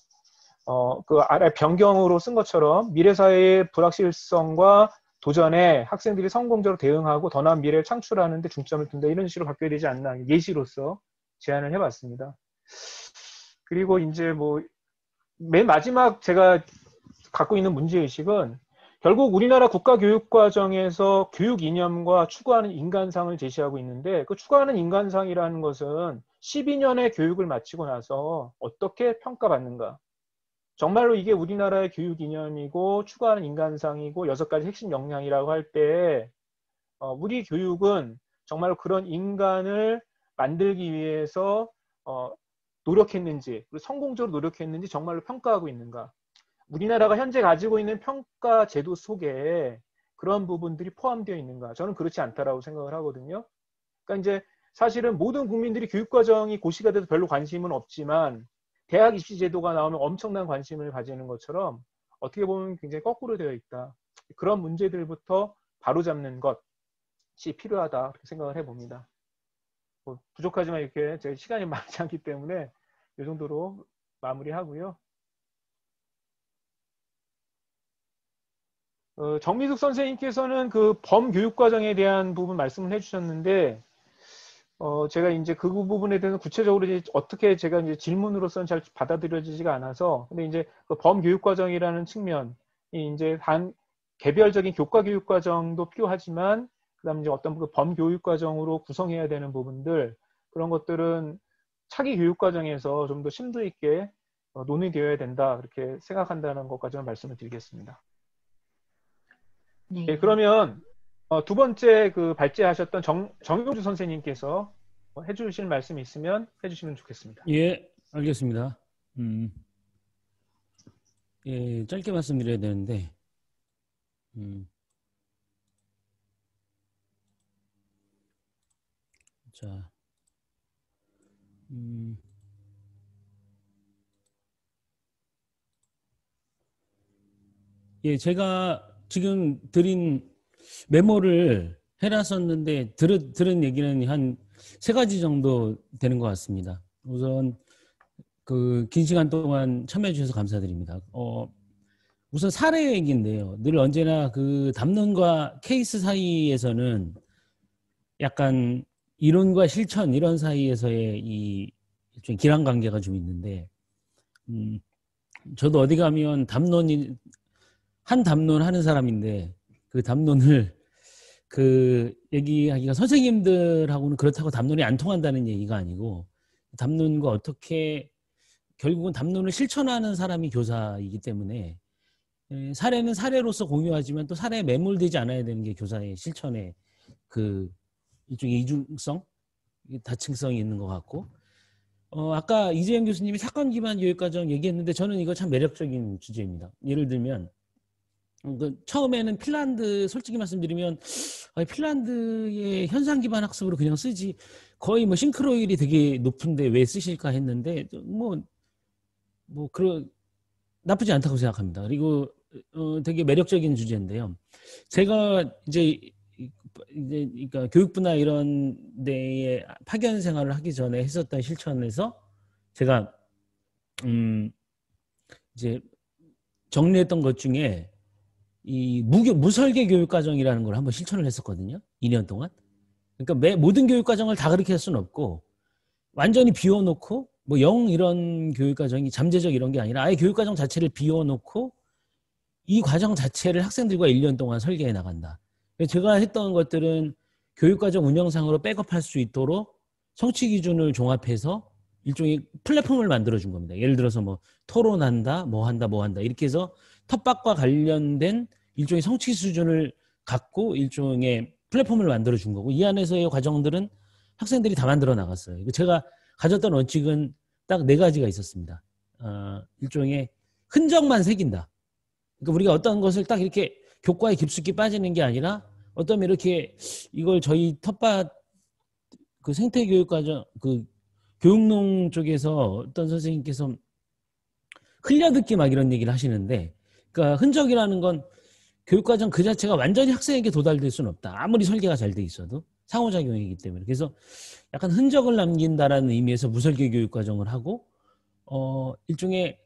그 아래 변경으로 쓴 것처럼 미래사회의 불확실성과 도전에 학생들이 성공적으로 대응하고 더 나은 미래를 창출하는 데 중점을 둔다 이런 식으로 바뀌어야 되지 않나 예시로서 제안을 해봤습니다. 그리고 이제 뭐 맨 마지막 제가 갖고 있는 문제의식은 결국 우리나라 국가교육과정에서 교육 이념과 추구하는 인간상을 제시하고 있는데 그 추구하는 인간상이라는 것은 12년의 교육을 마치고 나서 어떻게 평가받는가. 정말로 이게 우리나라의 교육 이념이고 추구하는 인간상이고 6가지 핵심 역량이라고 할 때 우리 교육은 정말로 그런 인간을 만들기 위해서 노력했는지 그리고 성공적으로 노력했는지 정말로 평가하고 있는가. 우리나라가 현재 가지고 있는 평가 제도 속에 그런 부분들이 포함되어 있는가. 저는 그렇지 않다라고 생각을 하거든요. 그러니까 이제 사실은 모든 국민들이 교육과정이 고시가 돼도 별로 관심은 없지만 대학 입시 제도가 나오면 엄청난 관심을 가지는 것처럼 어떻게 보면 굉장히 거꾸로 되어 있다. 그런 문제들부터 바로잡는 것이 필요하다. 그렇게 생각을 해봅니다. 뭐 부족하지만 이렇게 제 시간이 많지 않기 때문에 이 정도로 마무리하고요. 정미숙 선생님께서는 그 범교육과정에 대한 부분 말씀을 해주셨는데, 제가 이제 그 부분에 대해서 구체적으로 이제 어떻게 제가 이제 질문으로서는 잘 받아들여지지가 않아서, 근데 이제 그 범교육과정이라는 측면이 이제 개별적인 교과교육과정도 필요하지만, 그 다음에 이제 어떤 그 범교육과정으로 구성해야 되는 부분들, 그런 것들은 차기 교육과정에서 좀 더 심도 있게 논의되어야 된다, 그렇게 생각한다는 것까지만 말씀을 드리겠습니다. 네. 네, 그러면 두 번째 그 발제하셨던 정효주 선생님께서 해주실 말씀이 있으면 해주시면 좋겠습니다. 예, 알겠습니다. 예, 짧게 말씀드려야 되는데, 자, 예, 제가 지금 드린 메모를 해놨었는데, 들은 얘기는 한 3가지 정도 되는 것 같습니다. 우선, 긴 시간 동안 참여해주셔서 감사드립니다. 우선 사례 얘기인데요. 늘 언제나 그 담론과 케이스 사이에서는 약간 이론과 실천 이런 사이에서의 이 일종의 기란 관계가 좀 있는데, 저도 어디 가면 한 담론 하는 사람인데, 그 담론을 얘기하기가 선생님들하고는 그렇다고 담론이 안 통한다는 얘기가 아니고, 담론과 어떻게 결국은 담론을 실천하는 사람이 교사이기 때문에, 사례는 사례로서 공유하지만 또 사례에 매몰되지 않아야 되는 게 교사의 실천의 일종의 이중성, 다층성이 있는 것 같고, 아까 이재영 교수님이 사건 기반 교육과정 얘기했는데 저는 이거 참 매력적인 주제입니다. 예를 들면 처음에는 핀란드, 솔직히 말씀드리면 핀란드의 현상 기반 학습으로 그냥 쓰지 거의 뭐 싱크로율이 되게 높은데 왜 쓰실까 했는데 나쁘지 않다고 생각합니다. 그리고 되게 매력적인 주제인데요. 제가 그러니까 교육부나 이런 데에 파견 생활을 하기 전에 했었던 실천에서 제가 이제 정리했던 것 중에 이 무설계 교육과정이라는 걸 한번 실천을 했었거든요. 2년 동안. 그러니까 모든 교육과정을 다 그렇게 할 수는 없고 완전히 비워놓고 뭐 이런 교육과정이 잠재적 이런 게 아니라 아예 교육과정 자체를 비워놓고 이 과정 자체를 학생들과 1년 동안 설계해 나간다. 제가 했던 것들은 교육과정 운영상으로 백업할 수 있도록 성취 기준을 종합해서 일종의 플랫폼을 만들어준 겁니다. 예를 들어서 뭐 토론한다, 뭐 한다 이렇게 해서 텃밭과 관련된 일종의 성취 수준을 갖고 일종의 플랫폼을 만들어준 거고 이 안에서의 과정들은 학생들이 다 만들어 나갔어요. 제가 가졌던 원칙은 딱 4가지가 있었습니다. 일종의 흔적만 새긴다. 그러니까 우리가 어떤 것을 딱 이렇게 교과에 깊숙이 빠지는 게 아니라 어쩌면 이렇게 이걸 저희 텃밭 생태교육과정 교육농 쪽에서 어떤 선생님께서 흘려듣기 막 이런 얘기를 하시는데 그러니까 흔적이라는 건 교육과정 그 자체가 완전히 학생에게 도달될 수는 없다. 아무리 설계가 잘 돼 있어도 상호작용이기 때문에. 그래서 약간 흔적을 남긴다라는 의미에서 무설계 교육과정을 하고 일종의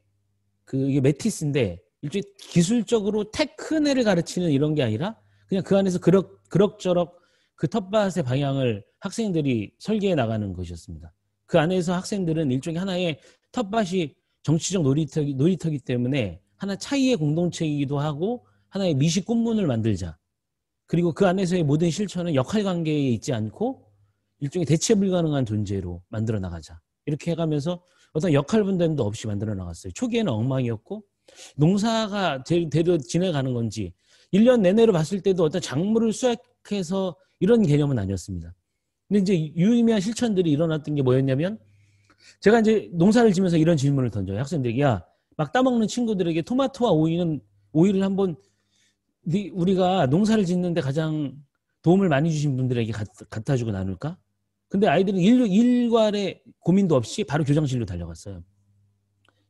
이게 메티스인데 일종의 기술적으로 큰 애를 가르치는 이런 게 아니라 그냥 그 안에서 그럭저럭 그 텃밭의 방향을 학생들이 설계해 나가는 것이었습니다. 그 안에서 학생들은 일종의 하나의 텃밭이 정치적 놀이터기 때문에 하나 차이의 공동체이기도 하고 하나의 미식 꽃문을 만들자. 그리고 그 안에서의 모든 실천은 역할관계에 있지 않고 일종의 대체 불가능한 존재로 만들어 나가자. 이렇게 해가면서 어떤 역할 분담도 없이 만들어 나갔어요. 초기에는 엉망이었고 농사가 제대로 지내가는 건지 1년 내내로 봤을 때도 어떤 작물을 수확해서 이런 개념은 아니었습니다. 근데 이제 유의미한 실천들이 일어났던 게 뭐였냐면 제가 이제 농사를 지면서 이런 질문을 던져요. 학생들에게 막 따먹는 친구들에게 토마토와 오이를 한번 우리가 농사를 짓는데 가장 도움을 많이 주신 분들에게 갖다 주고 나눌까? 근데 아이들은 일괄의 고민도 없이 바로 교장실로 달려갔어요.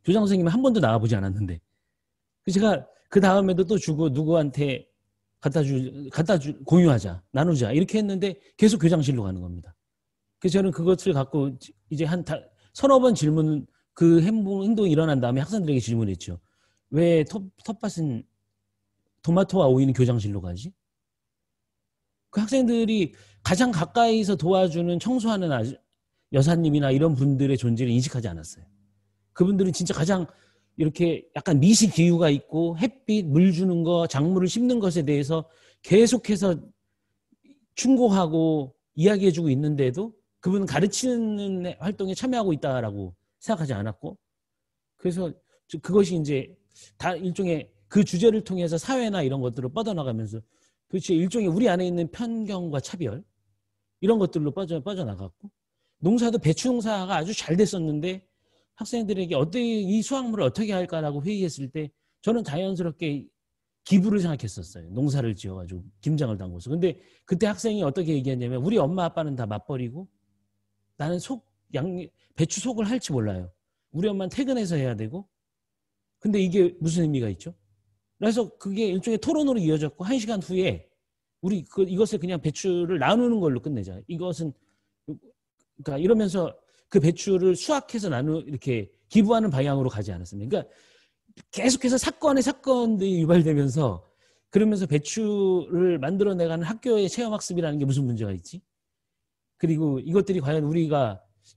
교장 선생님은 한 번도 나와보지 않았는데. 제가 그 다음에도 또 주고 누구한테 공유하자, 나누자 이렇게 했는데 계속 교장실로 가는 겁니다. 그래서 저는 그것을 갖고 이제 한 서너 번 질문 그 행동이 일어난 다음에 학생들에게 질문했죠. 왜 텃밭은 토마토와 오이는 교장실로 가지? 그 학생들이 가장 가까이서 도와주는 청소하는 여사님이나 이런 분들의 존재를 인식하지 않았어요. 그분들은 진짜 가장 이렇게 약간 미시 기후가 있고 햇빛, 물 주는 거, 작물을 심는 것에 대해서 계속해서 충고하고 이야기해주고 있는데도 그분은 가르치는 활동에 참여하고 있다라고 생각하지 않았고 그래서 그것이 이제 다 일종의 그 주제를 통해서 사회나 이런 것들을 뻗어나가면서 도대체 일종의 우리 안에 있는 편견과 차별 이런 것들로 빠져나갔고 농사도 배추 농사가 아주 잘 됐었는데 학생들에게 이 수확물을 어떻게 할까라고 회의했을 때 저는 자연스럽게 기부를 생각했었어요. 농사를 지어가지고 김장을 담궈서. 근데 그때 학생이 어떻게 얘기했냐면 우리 엄마 아빠는 다 맞벌이고 나는 배추 속을 할지 몰라요. 우리 엄마는 퇴근해서 해야 되고 근데 이게 무슨 의미가 있죠? 그래서 그게 일종의 토론으로 이어졌고 1시간 후에 우리 이것을 그냥 배추를 나누는 걸로 끝내자. 이것은 그러니까 이러면서 그 배추를 수확해서 이렇게 기부하는 방향으로 가지 않았습니다. 그러니까 계속해서 사건들이 유발되면서 그러면서 배추를 만들어내가는 학교의 체험학습이라는 게 무슨 문제가 있지? 그리고 이것들이 과연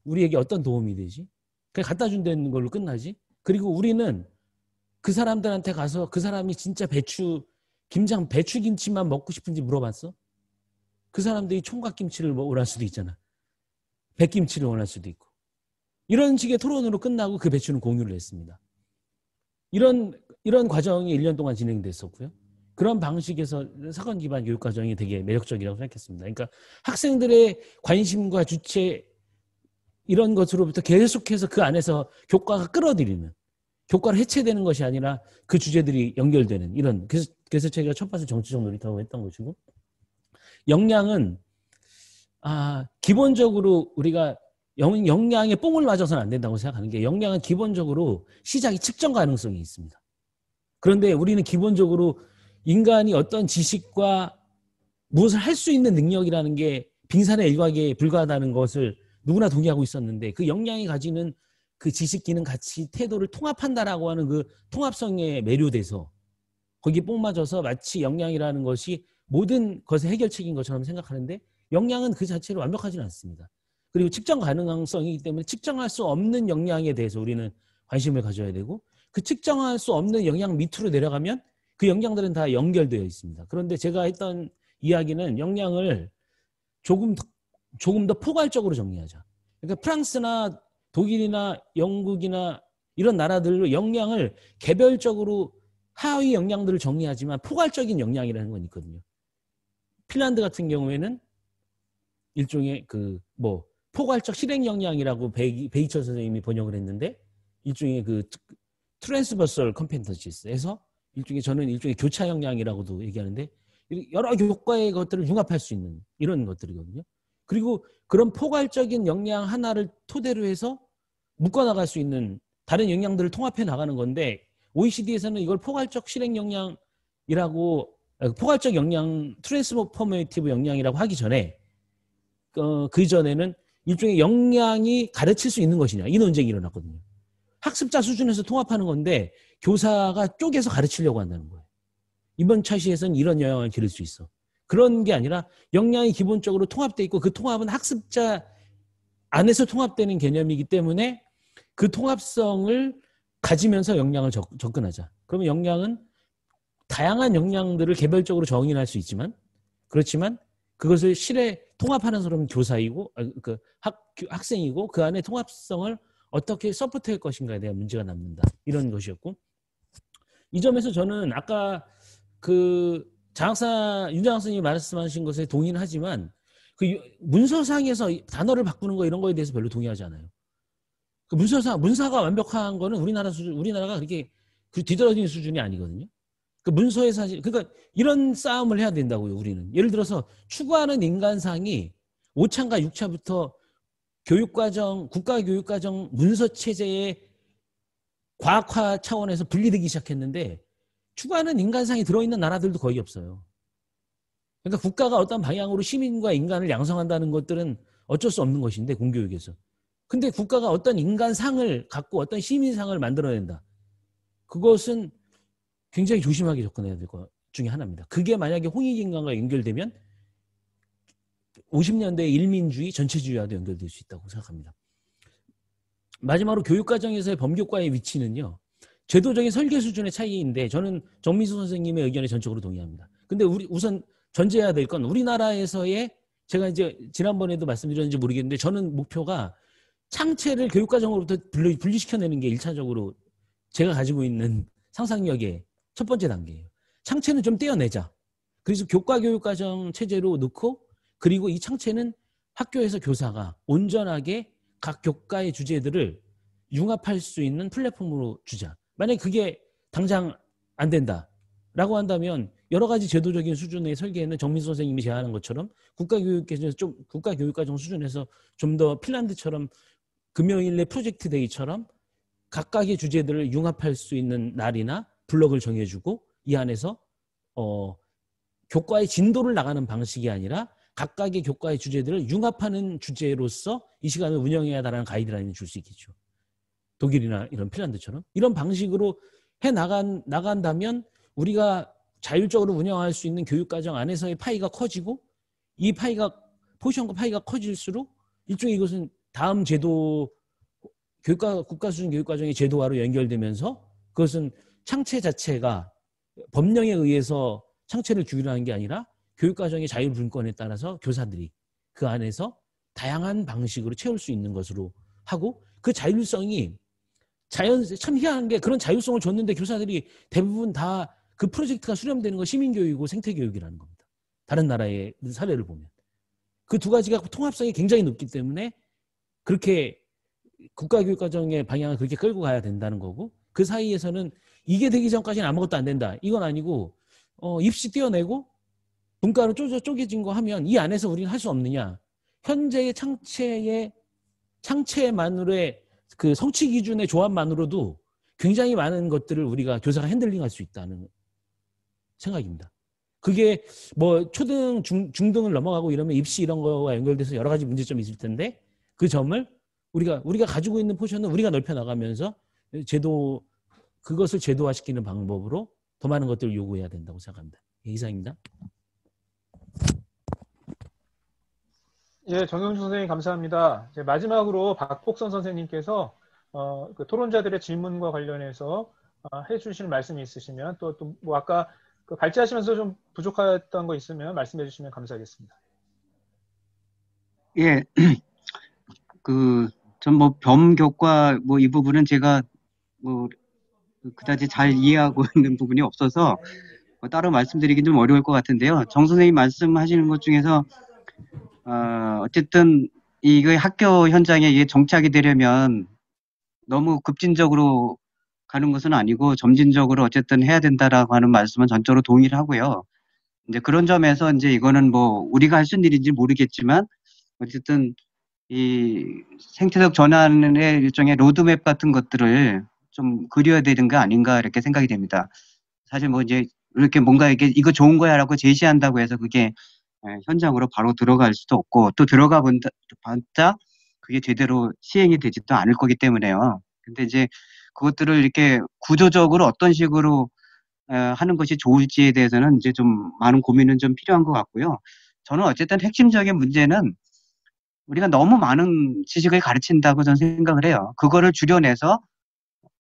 우리에게 어떤 도움이 되지? 그냥 갖다 준다는 걸로 끝나지? 그리고 우리는 그 사람들한테 가서 그 사람이 진짜 배추김치만 먹고 싶은지 물어봤어? 그 사람들이 총각김치를 원할 수도 있잖아. 백김치를 원할 수도 있고. 이런 식의 토론으로 끝나고 그 배추는 공유를 했습니다. 이런 과정이 1년 동안 진행됐었고요. 그런 방식에서 사건 기반 교육 과정이 되게 매력적이라고 생각했습니다. 그러니까 학생들의 관심과 주체 이런 것으로부터 계속해서 그 안에서 교과가 끌어들이는 교과를 해체되는 것이 아니라 그 주제들이 연결되는 이런 그래서 제가 첫 번째 정치적 놀이터라고 했던 것이고 역량은 기본적으로 우리가 역량에 뽕을 맞아서는 안 된다고 생각하는 게 역량은 기본적으로 시작이 측정 가능성이 있습니다. 그런데 우리는 기본적으로 인간이 어떤 지식과 무엇을 할 수 있는 능력이라는 게 빙산의 일각에 불과하다는 것을 누구나 동의하고 있었는데 그 역량이 가지는 그 지식, 기능, 가치, 태도를 통합한다라고 하는 그 통합성에 매료돼서 거기에 뽕 맞아서 마치 역량이라는 것이 모든 것의 해결책인 것처럼 생각하는데 역량은 그 자체로 완벽하지는 않습니다. 그리고 측정 가능성이기 때문에 측정할 수 없는 역량에 대해서 우리는 관심을 가져야 되고 그 측정할 수 없는 역량 밑으로 내려가면 그 역량들은 다 연결되어 있습니다. 그런데 제가 했던 이야기는 역량을 조금 더 포괄적으로 정리하자. 그러니까 프랑스나 독일이나 영국이나 이런 나라들로 역량을 개별적으로 하위 역량들을 정리하지만 포괄적인 역량이라는 건 있거든요. 핀란드 같은 경우에는 일종의 포괄적 실행 역량이라고 베이처 선생님이 번역을 했는데 일종의 그 트랜스버설 컴페턴시스에서 저는 일종의 교차 역량이라고도 얘기하는데 여러 교과의 것들을 융합할 수 있는 이런 것들이거든요. 그리고 그런 포괄적인 역량 하나를 토대로 해서 묶어나갈 수 있는 다른 역량들을 통합해 나가는 건데 OECD에서는 이걸 포괄적 실행 역량이라고 포괄적 역량 트랜스포메이티브 역량이라고 하기 전에 그 전에는 일종의 역량이 가르칠 수 있는 것이냐 이 논쟁이 일어났거든요. 학습자 수준에서 통합하는 건데 교사가 쪼개서 가르치려고 한다는 거예요. 이번 차시에서는 이런 영향을 기를 수 있어. 그런 게 아니라 역량이 기본적으로 통합되어 있고 그 통합은 학습자 안에서 통합되는 개념이기 때문에 그 통합성을 가지면서 역량을 접근하자. 그러면 역량은 다양한 역량들을 개별적으로 정의할 수 있지만 그렇지만 그것을 실에 통합하는 사람은 교사이고 학생이고 그 안에 통합성을 어떻게 서포트할 것인가에 대한 문제가 남는다. 이런 것이었고 이 점에서 저는 아까 그 윤장학 선생님이 말씀하신 것에 동의는 하지만 그 문서상에서 단어를 바꾸는 거 이런 거에 대해서 별로 동의하지 않아요. 그 문사가 완벽한 거는 우리나라가 그렇게 뒤떨어진 수준이 아니거든요. 그 문서의 사실 그러니까 이런 싸움을 해야 된다고요. 우리는 예를 들어서 추구하는 인간상이 5차인가 6차부터 국가교육과정 문서 체제의 과학화 차원에서 분리되기 시작했는데 추구하는 인간상이 들어있는 나라들도 거의 없어요. 그러니까 국가가 어떤 방향으로 시민과 인간을 양성한다는 것들은 어쩔 수 없는 것인데 공교육에서. 근데 국가가 어떤 인간상을 갖고 어떤 시민상을 만들어낸다. 그것은 굉장히 조심하게 접근해야 될 것 중에 하나입니다. 그게 만약에 홍익인간과 연결되면 50년대의 일민주의, 전체주의와도 연결될 수 있다고 생각합니다. 마지막으로 교육과정에서의 범교과의 위치는요. 제도적인 설계 수준의 차이인데 저는 정민수 선생님의 의견에 전적으로 동의합니다. 근데 우선 전제해야 될 건 우리나라에서의 제가 이제 지난번에도 말씀드렸는지 모르겠는데 저는 목표가 창체를 교육과정으로부터 분리시켜내는 게 1차적으로 제가 가지고 있는 상상력의 첫 번째 단계예요. 창체는 좀 떼어내자. 그래서 교과교육과정 체제로 넣고 그리고 이 창체는 학교에서 교사가 온전하게 각 교과의 주제들을 융합할 수 있는 플랫폼으로 주자. 만약에 그게 당장 안 된다라고 한다면 여러 가지 제도적인 수준의 설계는 정민수 선생님이 제안한 것처럼 국가교육과정 수준에서 좀 더 핀란드처럼 금요일에 프로젝트 데이처럼 각각의 주제들을 융합할 수 있는 날이나 블럭을 정해주고 이 안에서 교과의 진도를 나가는 방식이 아니라 각각의 교과의 주제들을 융합하는 주제로서 이 시간을 운영해야 한다는 가이드라인을 줄 수 있겠죠. 독일이나 이런 핀란드처럼 이런 방식으로 나간다면 우리가 자율적으로 운영할 수 있는 교육과정 안에서의 파이가 커지고 이 포지션과 파이가 커질수록 일종의 이것은 다음 제도 국가 수준 교육과정의 제도화로 연결되면서 그것은 창체 자체가 법령에 의해서 창체를 규율하는 게 아니라 교육과정의 자율분권에 따라서 교사들이 그 안에서 다양한 방식으로 채울 수 있는 것으로 하고 그 자율성이 참 희한한 게 그런 자율성을 줬는데 교사들이 대부분 다 그 프로젝트가 수렴되는 거 시민교육이고 생태교육이라는 겁니다. 다른 나라의 사례를 보면. 그 두 가지가 통합성이 굉장히 높기 때문에 그렇게 국가교육과정의 방향을 그렇게 끌고 가야 된다는 거고 그 사이에서는 이게 되기 전까지는 아무것도 안 된다. 이건 아니고 입시 떼어내고 분과로 쪼개진 거 하면 이 안에서 우리는 할 수 없느냐. 현재의 창체만으로의 그 성취 기준의 조합만으로도 굉장히 많은 것들을 우리가 교사가 핸들링할 수 있다는 생각입니다. 그게 뭐 초등, 중등을 넘어가고 이러면 입시 이런 거와 연결돼서 여러 가지 문제점이 있을 텐데 그 점을 우리가 가지고 있는 포션은 우리가 넓혀 나가면서 그것을 제도화시키는 방법으로 더 많은 것들을 요구해야 된다고 생각합니다. 이상입니다. 예, 정영준 선생님 감사합니다. 이제 마지막으로 박복선 선생님께서 그 토론자들의 질문과 관련해서 해주실 말씀이 있으시면 또 뭐 아까 그 발제하시면서 좀 부족했던 거 있으면 말씀해 주시면 감사하겠습니다. 예, 전 뭐 범교과 뭐 이 부분은 제가 뭐 그다지 잘 이해하고 있는 부분이 없어서 뭐 따로 말씀드리긴 좀 어려울 것 같은데요. 정 선생님 말씀하시는 것 중에서 어쨌든 이거 학교 현장에 이게 정착이 되려면 너무 급진적으로 가는 것은 아니고 점진적으로 어쨌든 해야 된다라고 하는 말씀은 전적으로 동의를 하고요. 이제 그런 점에서 이제 이거는 뭐 우리가 할 수 있는 일인지 모르겠지만 어쨌든 이 생태적 전환의 일종의 로드맵 같은 것들을 좀 그려야 되는 거 아닌가 이렇게 생각이 됩니다. 사실 뭐 이제 이렇게 뭔가 이거 좋은 거야라고 제시한다고 해서 그게 현장으로 바로 들어갈 수도 없고 또 들어가 봤자 그게 제대로 시행이 되지도 않을 거기 때문에요. 근데 이제 그것들을 이렇게 구조적으로 어떤 식으로 하는 것이 좋을지에 대해서는 이제 좀 많은 고민은 좀 필요한 것 같고요. 저는 어쨌든 핵심적인 문제는 우리가 너무 많은 지식을 가르친다고 저는 생각을 해요. 그거를 줄여내서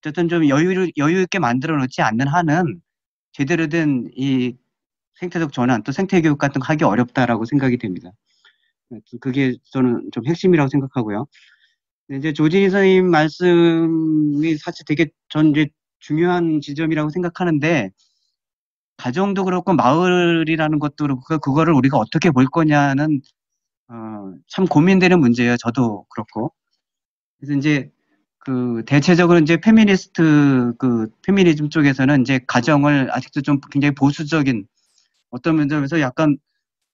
어쨌든 좀 여유 있게 만들어 놓지 않는 한은 제대로 된 이 생태적 전환 또 생태교육 같은 거 하기 어렵다라고 생각이 됩니다. 그게 저는 좀 핵심이라고 생각하고요. 이제 조진희 선생님 말씀이 사실 되게 전 이제 중요한 지점이라고 생각하는데 가정도 그렇고 마을이라는 것도 그렇고 그거를 우리가 어떻게 볼 거냐는 참 고민되는 문제예요. 저도 그렇고. 그래서 이제 대체적으로 이제 페미니즘 쪽에서는 이제 가정을 아직도 좀 굉장히 보수적인 어떤 면에서 약간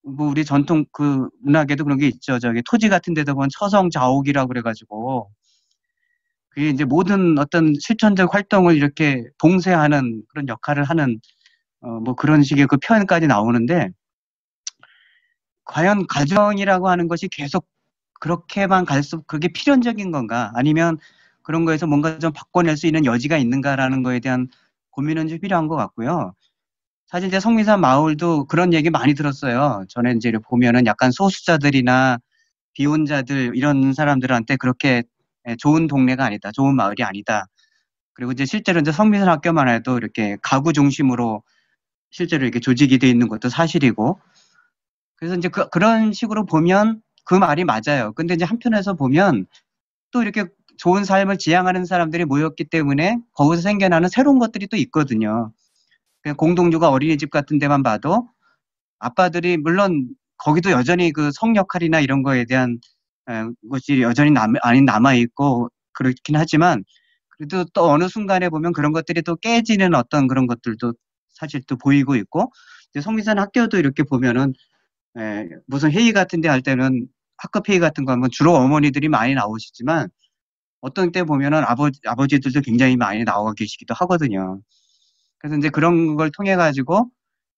뭐 우리 전통 문학에도 그런 게 있죠. 저기 토지 같은 데다 보면 처성자옥이라고 그래가지고 그게 이제 모든 어떤 실천적 활동을 이렇게 봉쇄하는 그런 역할을 하는 뭐 그런 식의 그 표현까지 나오는데 과연 가정이라고 하는 것이 계속 그렇게만 갈수록 그게 필연적인 건가 아니면 그런 거에서 뭔가 좀 바꿔낼 수 있는 여지가 있는가라는 거에 대한 고민은 좀 필요한 것 같고요. 사실 이제 성미산 마을도 그런 얘기 많이 들었어요. 전에 이제 보면은 약간 소수자들이나 비혼자들 이런 사람들한테 그렇게 좋은 동네가 아니다. 좋은 마을이 아니다. 그리고 이제 실제로 이제 성미산 학교만 해도 이렇게 가구 중심으로 실제로 이렇게 조직이 돼 있는 것도 사실이고. 그래서 이제 그런 식으로 보면 그 말이 맞아요. 근데 이제 한편에서 보면 또 이렇게 좋은 삶을 지향하는 사람들이 모였기 때문에 거기서 생겨나는 새로운 것들이 또 있거든요. 그냥 공동육아 어린이집 같은 데만 봐도 아빠들이 물론 거기도 여전히 그 성 역할이나 이런 거에 대한 것이 여전히 남아있고 그렇긴 하지만 그래도 또 어느 순간에 보면 그런 것들이 또 깨지는 어떤 그런 것들도 사실 또 보이고 있고, 이제 성미산 학교도 이렇게 보면은 무슨 회의 같은 데 할 때는 학급 회의 같은 거 하면 주로 어머니들이 많이 나오시지만 어떤 때 보면은 아버지들도 굉장히 많이 나와 계시기도 하거든요. 그래서 이제 그런 걸 통해 가지고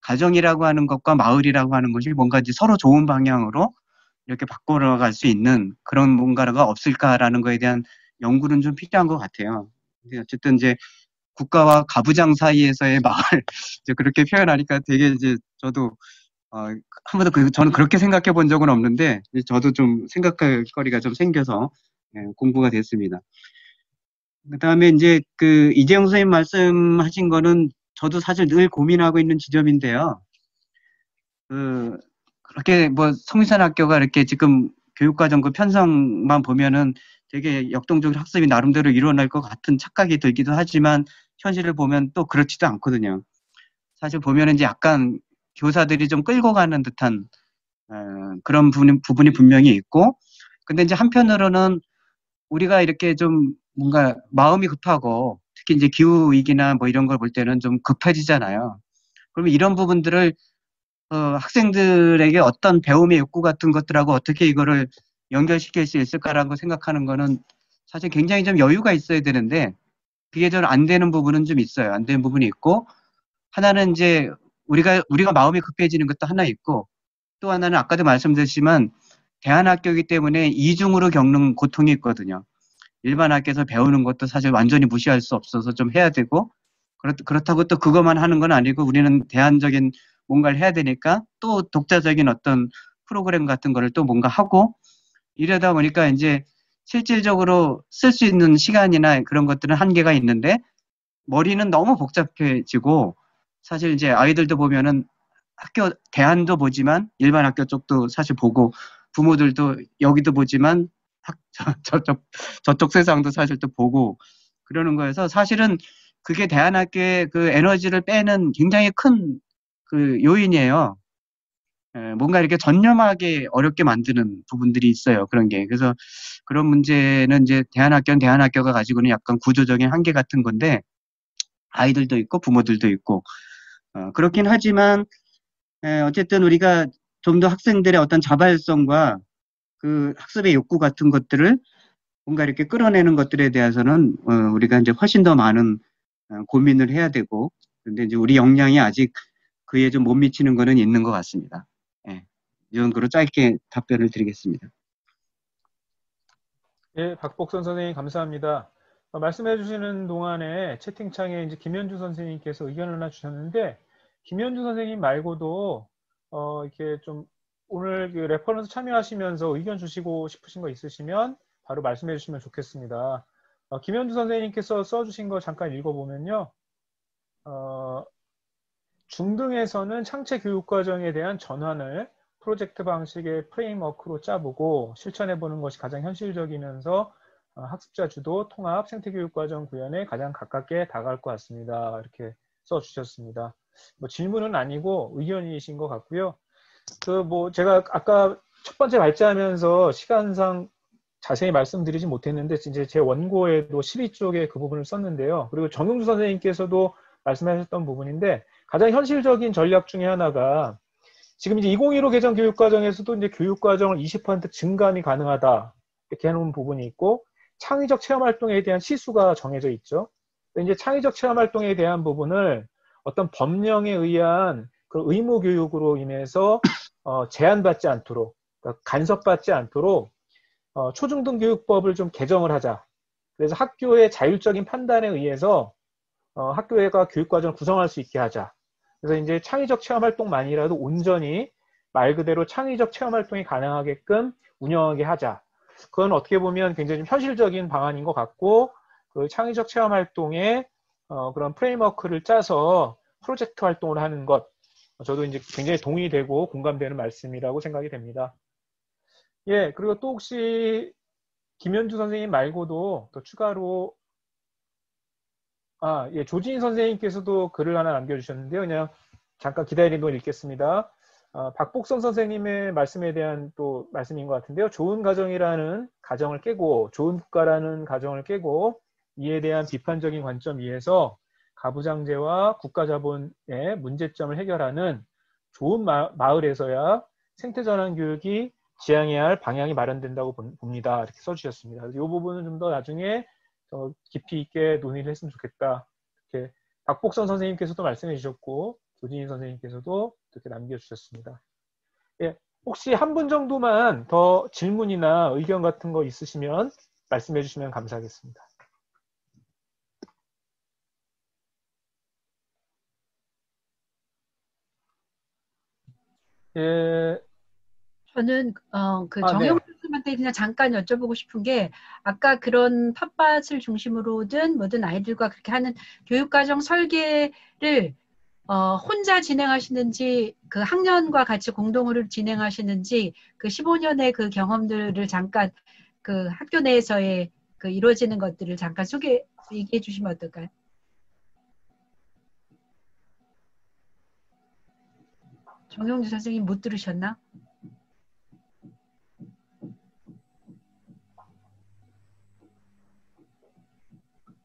가정이라고 하는 것과 마을이라고 하는 것이 뭔가 이제 서로 좋은 방향으로 이렇게 바꿔나갈 수 있는 그런 뭔가가 없을까라는 거에 대한 연구는 좀 필요한 것 같아요. 근데 어쨌든 이제 국가와 가부장 사이에서의 마을, 이제 그렇게 표현하니까 되게 이제 저도 한 번도 저는 그렇게 생각해 본 적은 없는데 저도 좀 생각할 거리가 좀 생겨서 공부가 됐습니다. 그다음에 이제 그 이재용 선생님 말씀하신 거는 저도 사실 늘 고민하고 있는 지점인데요. 그렇게 뭐 성미산 학교가 이렇게 지금 교육과정 그 편성만 보면은 되게 역동적인 학습이 나름대로 일어날 것 같은 착각이 들기도 하지만 현실을 보면 또 그렇지도 않거든요. 사실 보면은 이제 약간 교사들이 좀 끌고 가는 듯한 그런 부분이 분명히 있고, 근데 이제 한편으로는 우리가 이렇게 좀 뭔가 마음이 급하고 특히 이제 기후위기나 뭐 이런 걸 볼 때는 좀 급해지잖아요. 그러면 이런 부분들을 학생들에게 어떤 배움의 욕구 같은 것들하고 어떻게 이거를 연결시킬 수 있을까라고 생각하는 거는 사실 굉장히 좀 여유가 있어야 되는데 그게 좀 안 되는 부분은 좀 있어요. 안 되는 부분이 있고, 하나는 이제 우리가 마음이 급해지는 것도 하나 있고, 또 하나는 아까도 말씀드렸지만 대안학교이기 때문에 이중으로 겪는 고통이 있거든요. 일반 학교에서 배우는 것도 사실 완전히 무시할 수 없어서 좀 해야 되고, 그렇다고 또 그것만 하는 건 아니고 우리는 대안적인 뭔가를 해야 되니까 또 독자적인 어떤 프로그램 같은 거를 또 뭔가 하고, 이러다 보니까 이제 실질적으로 쓸 수 있는 시간이나 그런 것들은 한계가 있는데 머리는 너무 복잡해지고, 사실 이제 아이들도 보면은 학교 대안도 보지만 일반 학교 쪽도 사실 보고, 부모들도 여기도 보지만 저쪽 세상도 사실 또 보고 그러는 거여서 사실은 그게 대안학교의 그 에너지를 빼는 굉장히 큰 그 요인이에요. 뭔가 이렇게 전념하게 어렵게 만드는 부분들이 있어요. 그런 게. 그래서 그런 문제는 이제 대안학교는 대안학교가 가지고는 약간 구조적인 한계 같은 건데 아이들도 있고 부모들도 있고 그렇긴 하지만 어쨌든 우리가 좀 더 학생들의 어떤 자발성과 그 학습의 욕구 같은 것들을 뭔가 이렇게 끌어내는 것들에 대해서는 우리가 이제 훨씬 더 많은 고민을 해야 되고, 근데 이제 우리 역량이 아직 그에 좀 못 미치는 거는 있는 것 같습니다. 예. 이 정도로 짧게 답변을 드리겠습니다. 예, 박복선 선생님 감사합니다. 말씀해 주시는 동안에 채팅창에 이제 김현주 선생님께서 의견을 하나 주셨는데, 김현주 선생님 말고도 이렇게 좀 오늘 그 레퍼런스 참여하시면서 의견 주시고 싶으신 거 있으시면 바로 말씀해 주시면 좋겠습니다. 김현주 선생님께서 써주신 거 잠깐 읽어보면요. 중등에서는 창체 교육과정에 대한 전환을 프로젝트 방식의 프레임워크로 짜보고 실천해보는 것이 가장 현실적이면서 학습자 주도 통합 생태교육과정 구현에 가장 가깝게 다가갈 것 같습니다. 이렇게 써주셨습니다. 뭐 질문은 아니고 의견이신 것 같고요. 제가 아까 첫 번째 발제하면서 시간상 자세히 말씀드리지 못했는데 이제 제 원고에도 12쪽에 그 부분을 썼는데요. 그리고 정용주 선생님께서도 말씀하셨던 부분인데, 가장 현실적인 전략 중에 하나가 지금 이제 2015 개정 교육과정에서도 이제 교육과정을 20% 증감이 가능하다 이렇게 해놓은 부분이 있고, 창의적 체험활동에 대한 시수가 정해져 있죠. 이제 창의적 체험활동에 대한 부분을 어떤 법령에 의한 그 의무 교육으로 인해서 제한받지 않도록, 그러니까 간섭받지 않도록 초중등 교육법을 좀 개정을 하자. 그래서 학교의 자율적인 판단에 의해서 학교가 교육과정을 구성할 수 있게 하자. 그래서 이제 창의적 체험활동만이라도 온전히 말 그대로 창의적 체험활동이 가능하게끔 운영하게 하자. 그건 어떻게 보면 굉장히 좀 현실적인 방안인 것 같고, 그 창의적 체험활동에 그런 프레임워크를 짜서 프로젝트 활동을 하는 것, 저도 이제 굉장히 동의되고 공감되는 말씀이라고 생각이 됩니다. 예, 그리고 또 혹시 김현주 선생님 말고도 또 추가로 예, 조진 선생님께서도 글을 하나 남겨주셨는데요. 그냥 잠깐 기다리는 동안 읽겠습니다. 박복선 선생님의 말씀에 대한 또 말씀인 것 같은데요. 좋은 가정이라는 가정을 깨고, 좋은 국가라는 가정을 깨고, 이에 대한 비판적인 관점 위에서 가부장제와 국가자본의 문제점을 해결하는 좋은 마을에서야 생태전환 교육이 지향해야 할 방향이 마련된다고 봅니다. 이렇게 써주셨습니다. 이 부분은 좀 더 나중에 더 깊이 있게 논의를 했으면 좋겠다. 이렇게 박복선 선생님께서도 말씀해 주셨고 조진희 선생님께서도 이렇게 남겨주셨습니다. 예, 혹시 한 분 정도만 더 질문이나 의견 같은 거 있으시면 말씀해 주시면 감사하겠습니다. 예, 저는 그 네. 정영 교수님한테 그냥 잠깐 여쭤보고 싶은 게 아까 그런 텃밭을 중심으로든 뭐든 아이들과 그렇게 하는 교육과정 설계를 혼자 진행하시는지 그 학년과 같이 공동으로 진행하시는지 그 15년의 그 경험들을 잠깐 그 학교 내에서의 그 이루어지는 것들을 잠깐 얘기해 주시면 어떨까요? 정영주 선생님 못 들으셨나?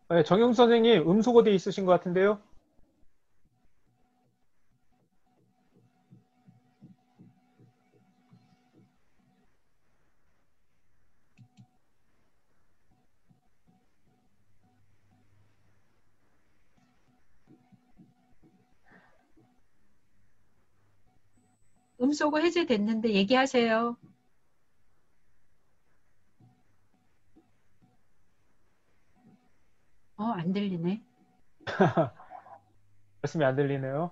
네, 정용 선생님 음소거돼 있으신 것 같은데요. 음소거 해제됐는데 얘기하세요. 안 들리네. 말씀이 안 들리네요.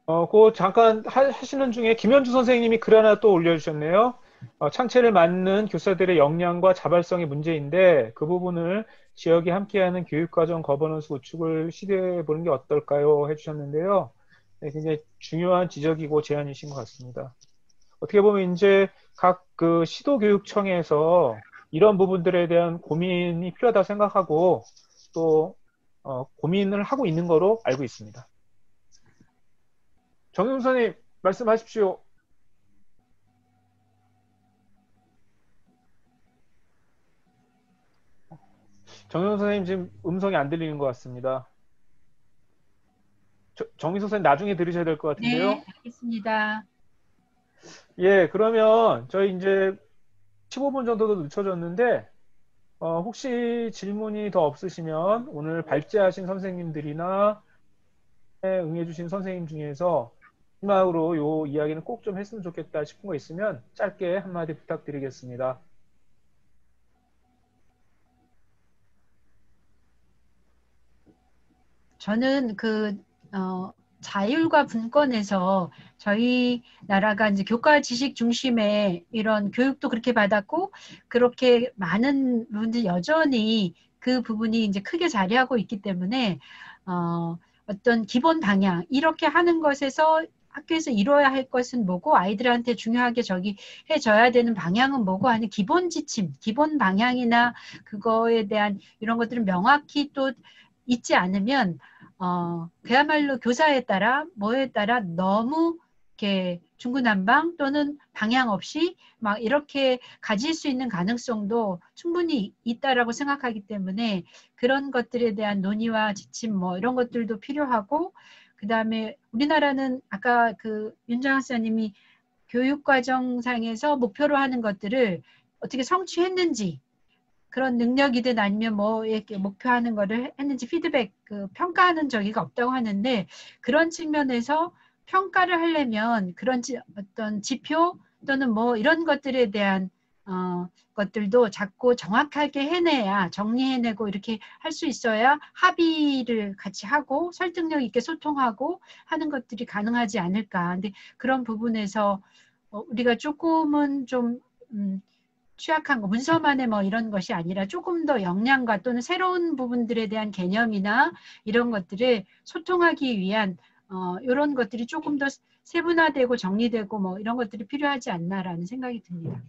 그 잠깐 하시는 중에 김현주 선생님이 글 하나 또 올려주셨네요. 창체를 맡는 교사들의 역량과 자발성의 문제인데 그 부분을 지역이 함께하는 교육과정 거버넌스 구축을 시도해 보는 게 어떨까요? 해주셨는데요. 네, 굉장히 중요한 지적이고 제안이신 것 같습니다. 어떻게 보면 이제 각 그 시도교육청에서 이런 부분들에 대한 고민이 필요하다 생각하고 또 고민을 하고 있는 거로 알고 있습니다. 정용 선생님 말씀하십시오. 정용 선생님 지금 음성이 안 들리는 것 같습니다. 정민 선생님 나중에 들으셔야 될 것 같은데요. 네, 알겠습니다. 예, 그러면 저희 이제 15분 정도도 늦춰졌는데 혹시 질문이 더 없으시면 오늘 발제하신 선생님들이나 응해주신 선생님 중에서 마지막으로 요 이야기는 꼭 좀 했으면 좋겠다 싶은 거 있으면 짧게 한마디 부탁드리겠습니다. 저는 자율과 분권에서 저희 나라가 이제 교과 지식 중심의 이런 교육도 그렇게 받았고 그렇게 많은 분들이 여전히 그 부분이 이제 크게 자리하고 있기 때문에 어떤 기본 방향 이렇게 하는 것에서 학교에서 이루어야 할 것은 뭐고 아이들한테 중요하게 저기 해줘야 되는 방향은 뭐고 하는 기본 지침, 기본 방향이나 그거에 대한 이런 것들은 명확히 또 있지 않으면 그야말로 교사에 따라 뭐에 따라 너무 이렇게 중구난방 또는 방향 없이 막 이렇게 가질 수 있는 가능성도 충분히 있다라고 생각하기 때문에 그런 것들에 대한 논의와 지침 뭐 이런 것들도 필요하고 그 다음에 우리나라는 아까 그 윤정학 사님이 교육과정상에서 목표로 하는 것들을 어떻게 성취했는지 그런 능력이든 아니면 뭐 이렇게 목표하는 거를 했는지 피드백 평가하는 저기가 없다고 하는데 그런 측면에서 평가를 하려면 그런 어떤 지표 또는 뭐 이런 것들에 대한 것들도 자꾸 정확하게 해내야 정리해내고 이렇게 할 수 있어야 합의를 같이 하고 설득력 있게 소통하고 하는 것들이 가능하지 않을까. 근데 그런 부분에서 우리가 조금은 좀 취약한 거, 문서만의 뭐 이런 것이 아니라 조금 더 역량과 또는 새로운 부분들에 대한 개념이나 이런 것들을 소통하기 위한 이런 것들이 조금 더 세분화되고 정리되고 뭐 이런 것들이 필요하지 않나라는 생각이 듭니다.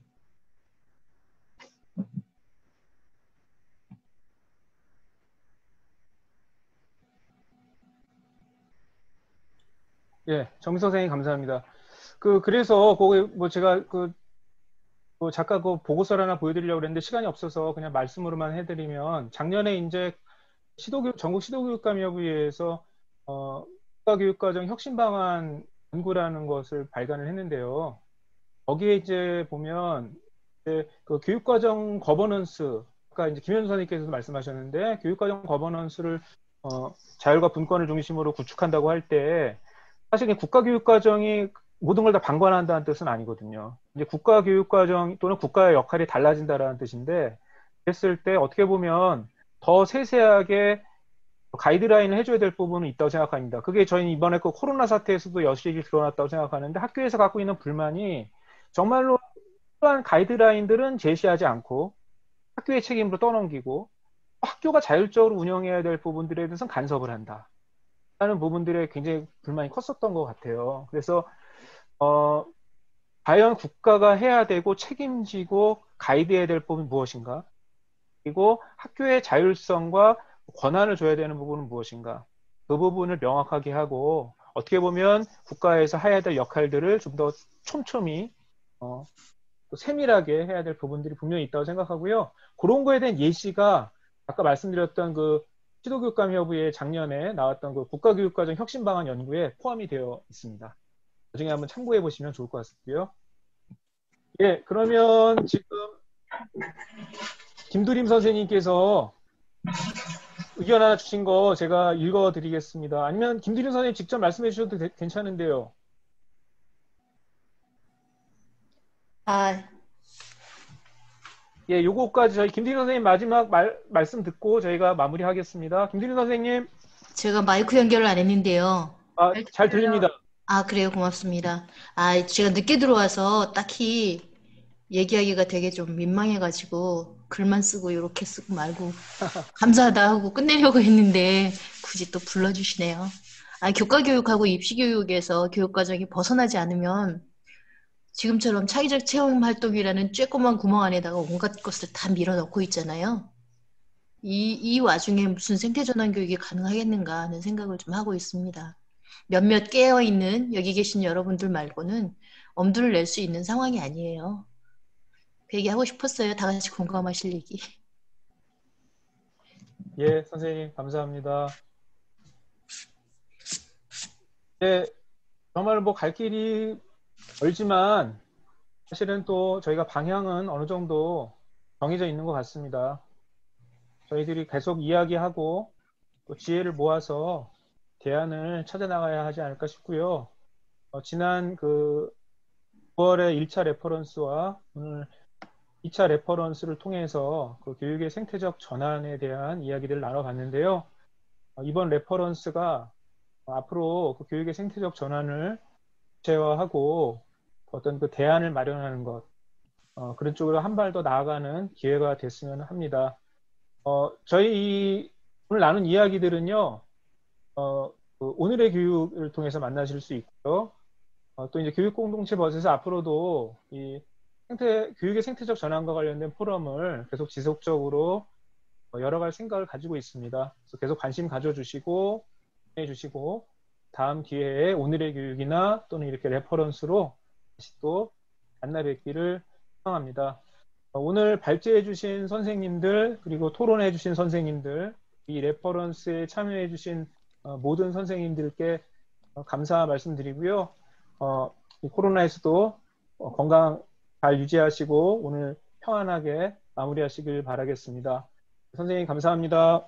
예, 정민 선생님 감사합니다. 그래서 거기 뭐 제가 잠깐 그 보고서를 하나 보여드리려고 그랬는데 시간이 없어서 그냥 말씀으로만 해드리면 작년에 이제 전국 시도교육감협의회에서 국가교육과정 혁신방안 연구라는 것을 발간을 했는데요. 거기에 이제 보면 이제 그 교육과정 거버넌스, 아까 이제 김현수 선생님께서도 말씀하셨는데 교육과정 거버넌스를 자율과 분권을 중심으로 구축한다고 할 때 사실 국가교육과정이 모든 걸 다 방관한다는 뜻은 아니거든요. 이제 국가교육과정 또는 국가의 역할이 달라진다라는 뜻인데 그랬을 때 어떻게 보면 더 세세하게 가이드라인을 해줘야 될 부분은 있다고 생각합니다. 그게 저희는 이번에 그 코로나 사태에서도 여실히 드러났다고 생각하는데 학교에서 갖고 있는 불만이 정말로 필요한 가이드라인들은 제시하지 않고 학교의 책임으로 떠넘기고 학교가 자율적으로 운영해야 될 부분들에 대해서는 간섭을 한다. 라는 부분들에 굉장히 불만이 컸었던 것 같아요. 그래서 과연 국가가 해야 되고 책임지고 가이드해야 될 부분이 무엇인가? 그리고 학교의 자율성과 권한을 줘야 되는 부분은 무엇인가? 그 부분을 명확하게 하고 어떻게 보면 국가에서 해야 될 역할들을 좀 더 촘촘히 또 세밀하게 해야 될 부분들이 분명히 있다고 생각하고요. 그런 거에 대한 예시가 아까 말씀드렸던 그 시도교육감협의회 작년에 나왔던 그 국가교육과정 혁신방안 연구에 포함이 되어 있습니다. 나중에 한번 참고해 보시면 좋을 것 같고요. 예, 그러면 지금 김두림 선생님께서 의견 하나 주신 거 제가 읽어드리겠습니다. 아니면 김두림 선생님 직접 말씀해 주셔도 괜찮은데요. 예, 요거까지 저희 김두림 선생님 마지막 말씀 듣고 저희가 마무리하겠습니다. 김두림 선생님. 제가 마이크 연결을 안 했는데요. 잘 들립니다. 그래요. 고맙습니다. 제가 늦게 들어와서 딱히 얘기하기가 되게 좀 민망해가지고 글만 쓰고 이렇게 쓰고 말고 감사하다 하고 끝내려고 했는데 굳이 또 불러주시네요. 교과교육하고 입시교육에서 교육과정이 벗어나지 않으면 지금처럼 창의적 체험 활동이라는 쬐꼬만 구멍 안에다가 온갖 것을 다 밀어넣고 있잖아요. 이 와중에 무슨 생태전환 교육이 가능하겠는가 하는 생각을 좀 하고 있습니다. 몇몇 깨어있는 여기 계신 여러분들 말고는 엄두를 낼 수 있는 상황이 아니에요. 그 얘기 하고 싶었어요. 다 같이 공감하실 얘기. 예, 선생님 감사합니다. 네, 정말 뭐 갈 길이 멀지만 사실은 또 저희가 방향은 어느 정도 정해져 있는 것 같습니다. 저희들이 계속 이야기하고 또 지혜를 모아서 대안을 찾아 나가야 하지 않을까 싶고요. 지난 그 9월의 1차 레퍼런스와 오늘 2차 레퍼런스를 통해서 그 교육의 생태적 전환에 대한 이야기들을 나눠봤는데요. 이번 레퍼런스가 앞으로 그 교육의 생태적 전환을 구체화하고 어떤 그 대안을 마련하는 것, 그런 쪽으로 한 발 더 나아가는 기회가 됐으면 합니다. 저희 오늘 나눈 이야기들은요, 그 오늘의 교육을 통해서 만나실 수 있고요. 또 이제 교육 공동체 버스에서 앞으로도 이 교육의 생태적 전환과 관련된 포럼을 계속 지속적으로 여러 가지 생각을 가지고 있습니다. 그래서 계속 관심 가져주시고 해주시고 다음 기회에 오늘의 교육이나 또는 이렇게 레퍼런스로 다시 또 만나 뵙기를 희망합니다. 오늘 발제해 주신 선생님들 그리고 토론해 주신 선생님들 이 레퍼런스에 참여해 주신 모든 선생님들께 감사 말씀드리고요. 코로나에서도 건강 잘 유지하시고 오늘 평안하게 마무리하시길 바라겠습니다. 선생님 감사합니다.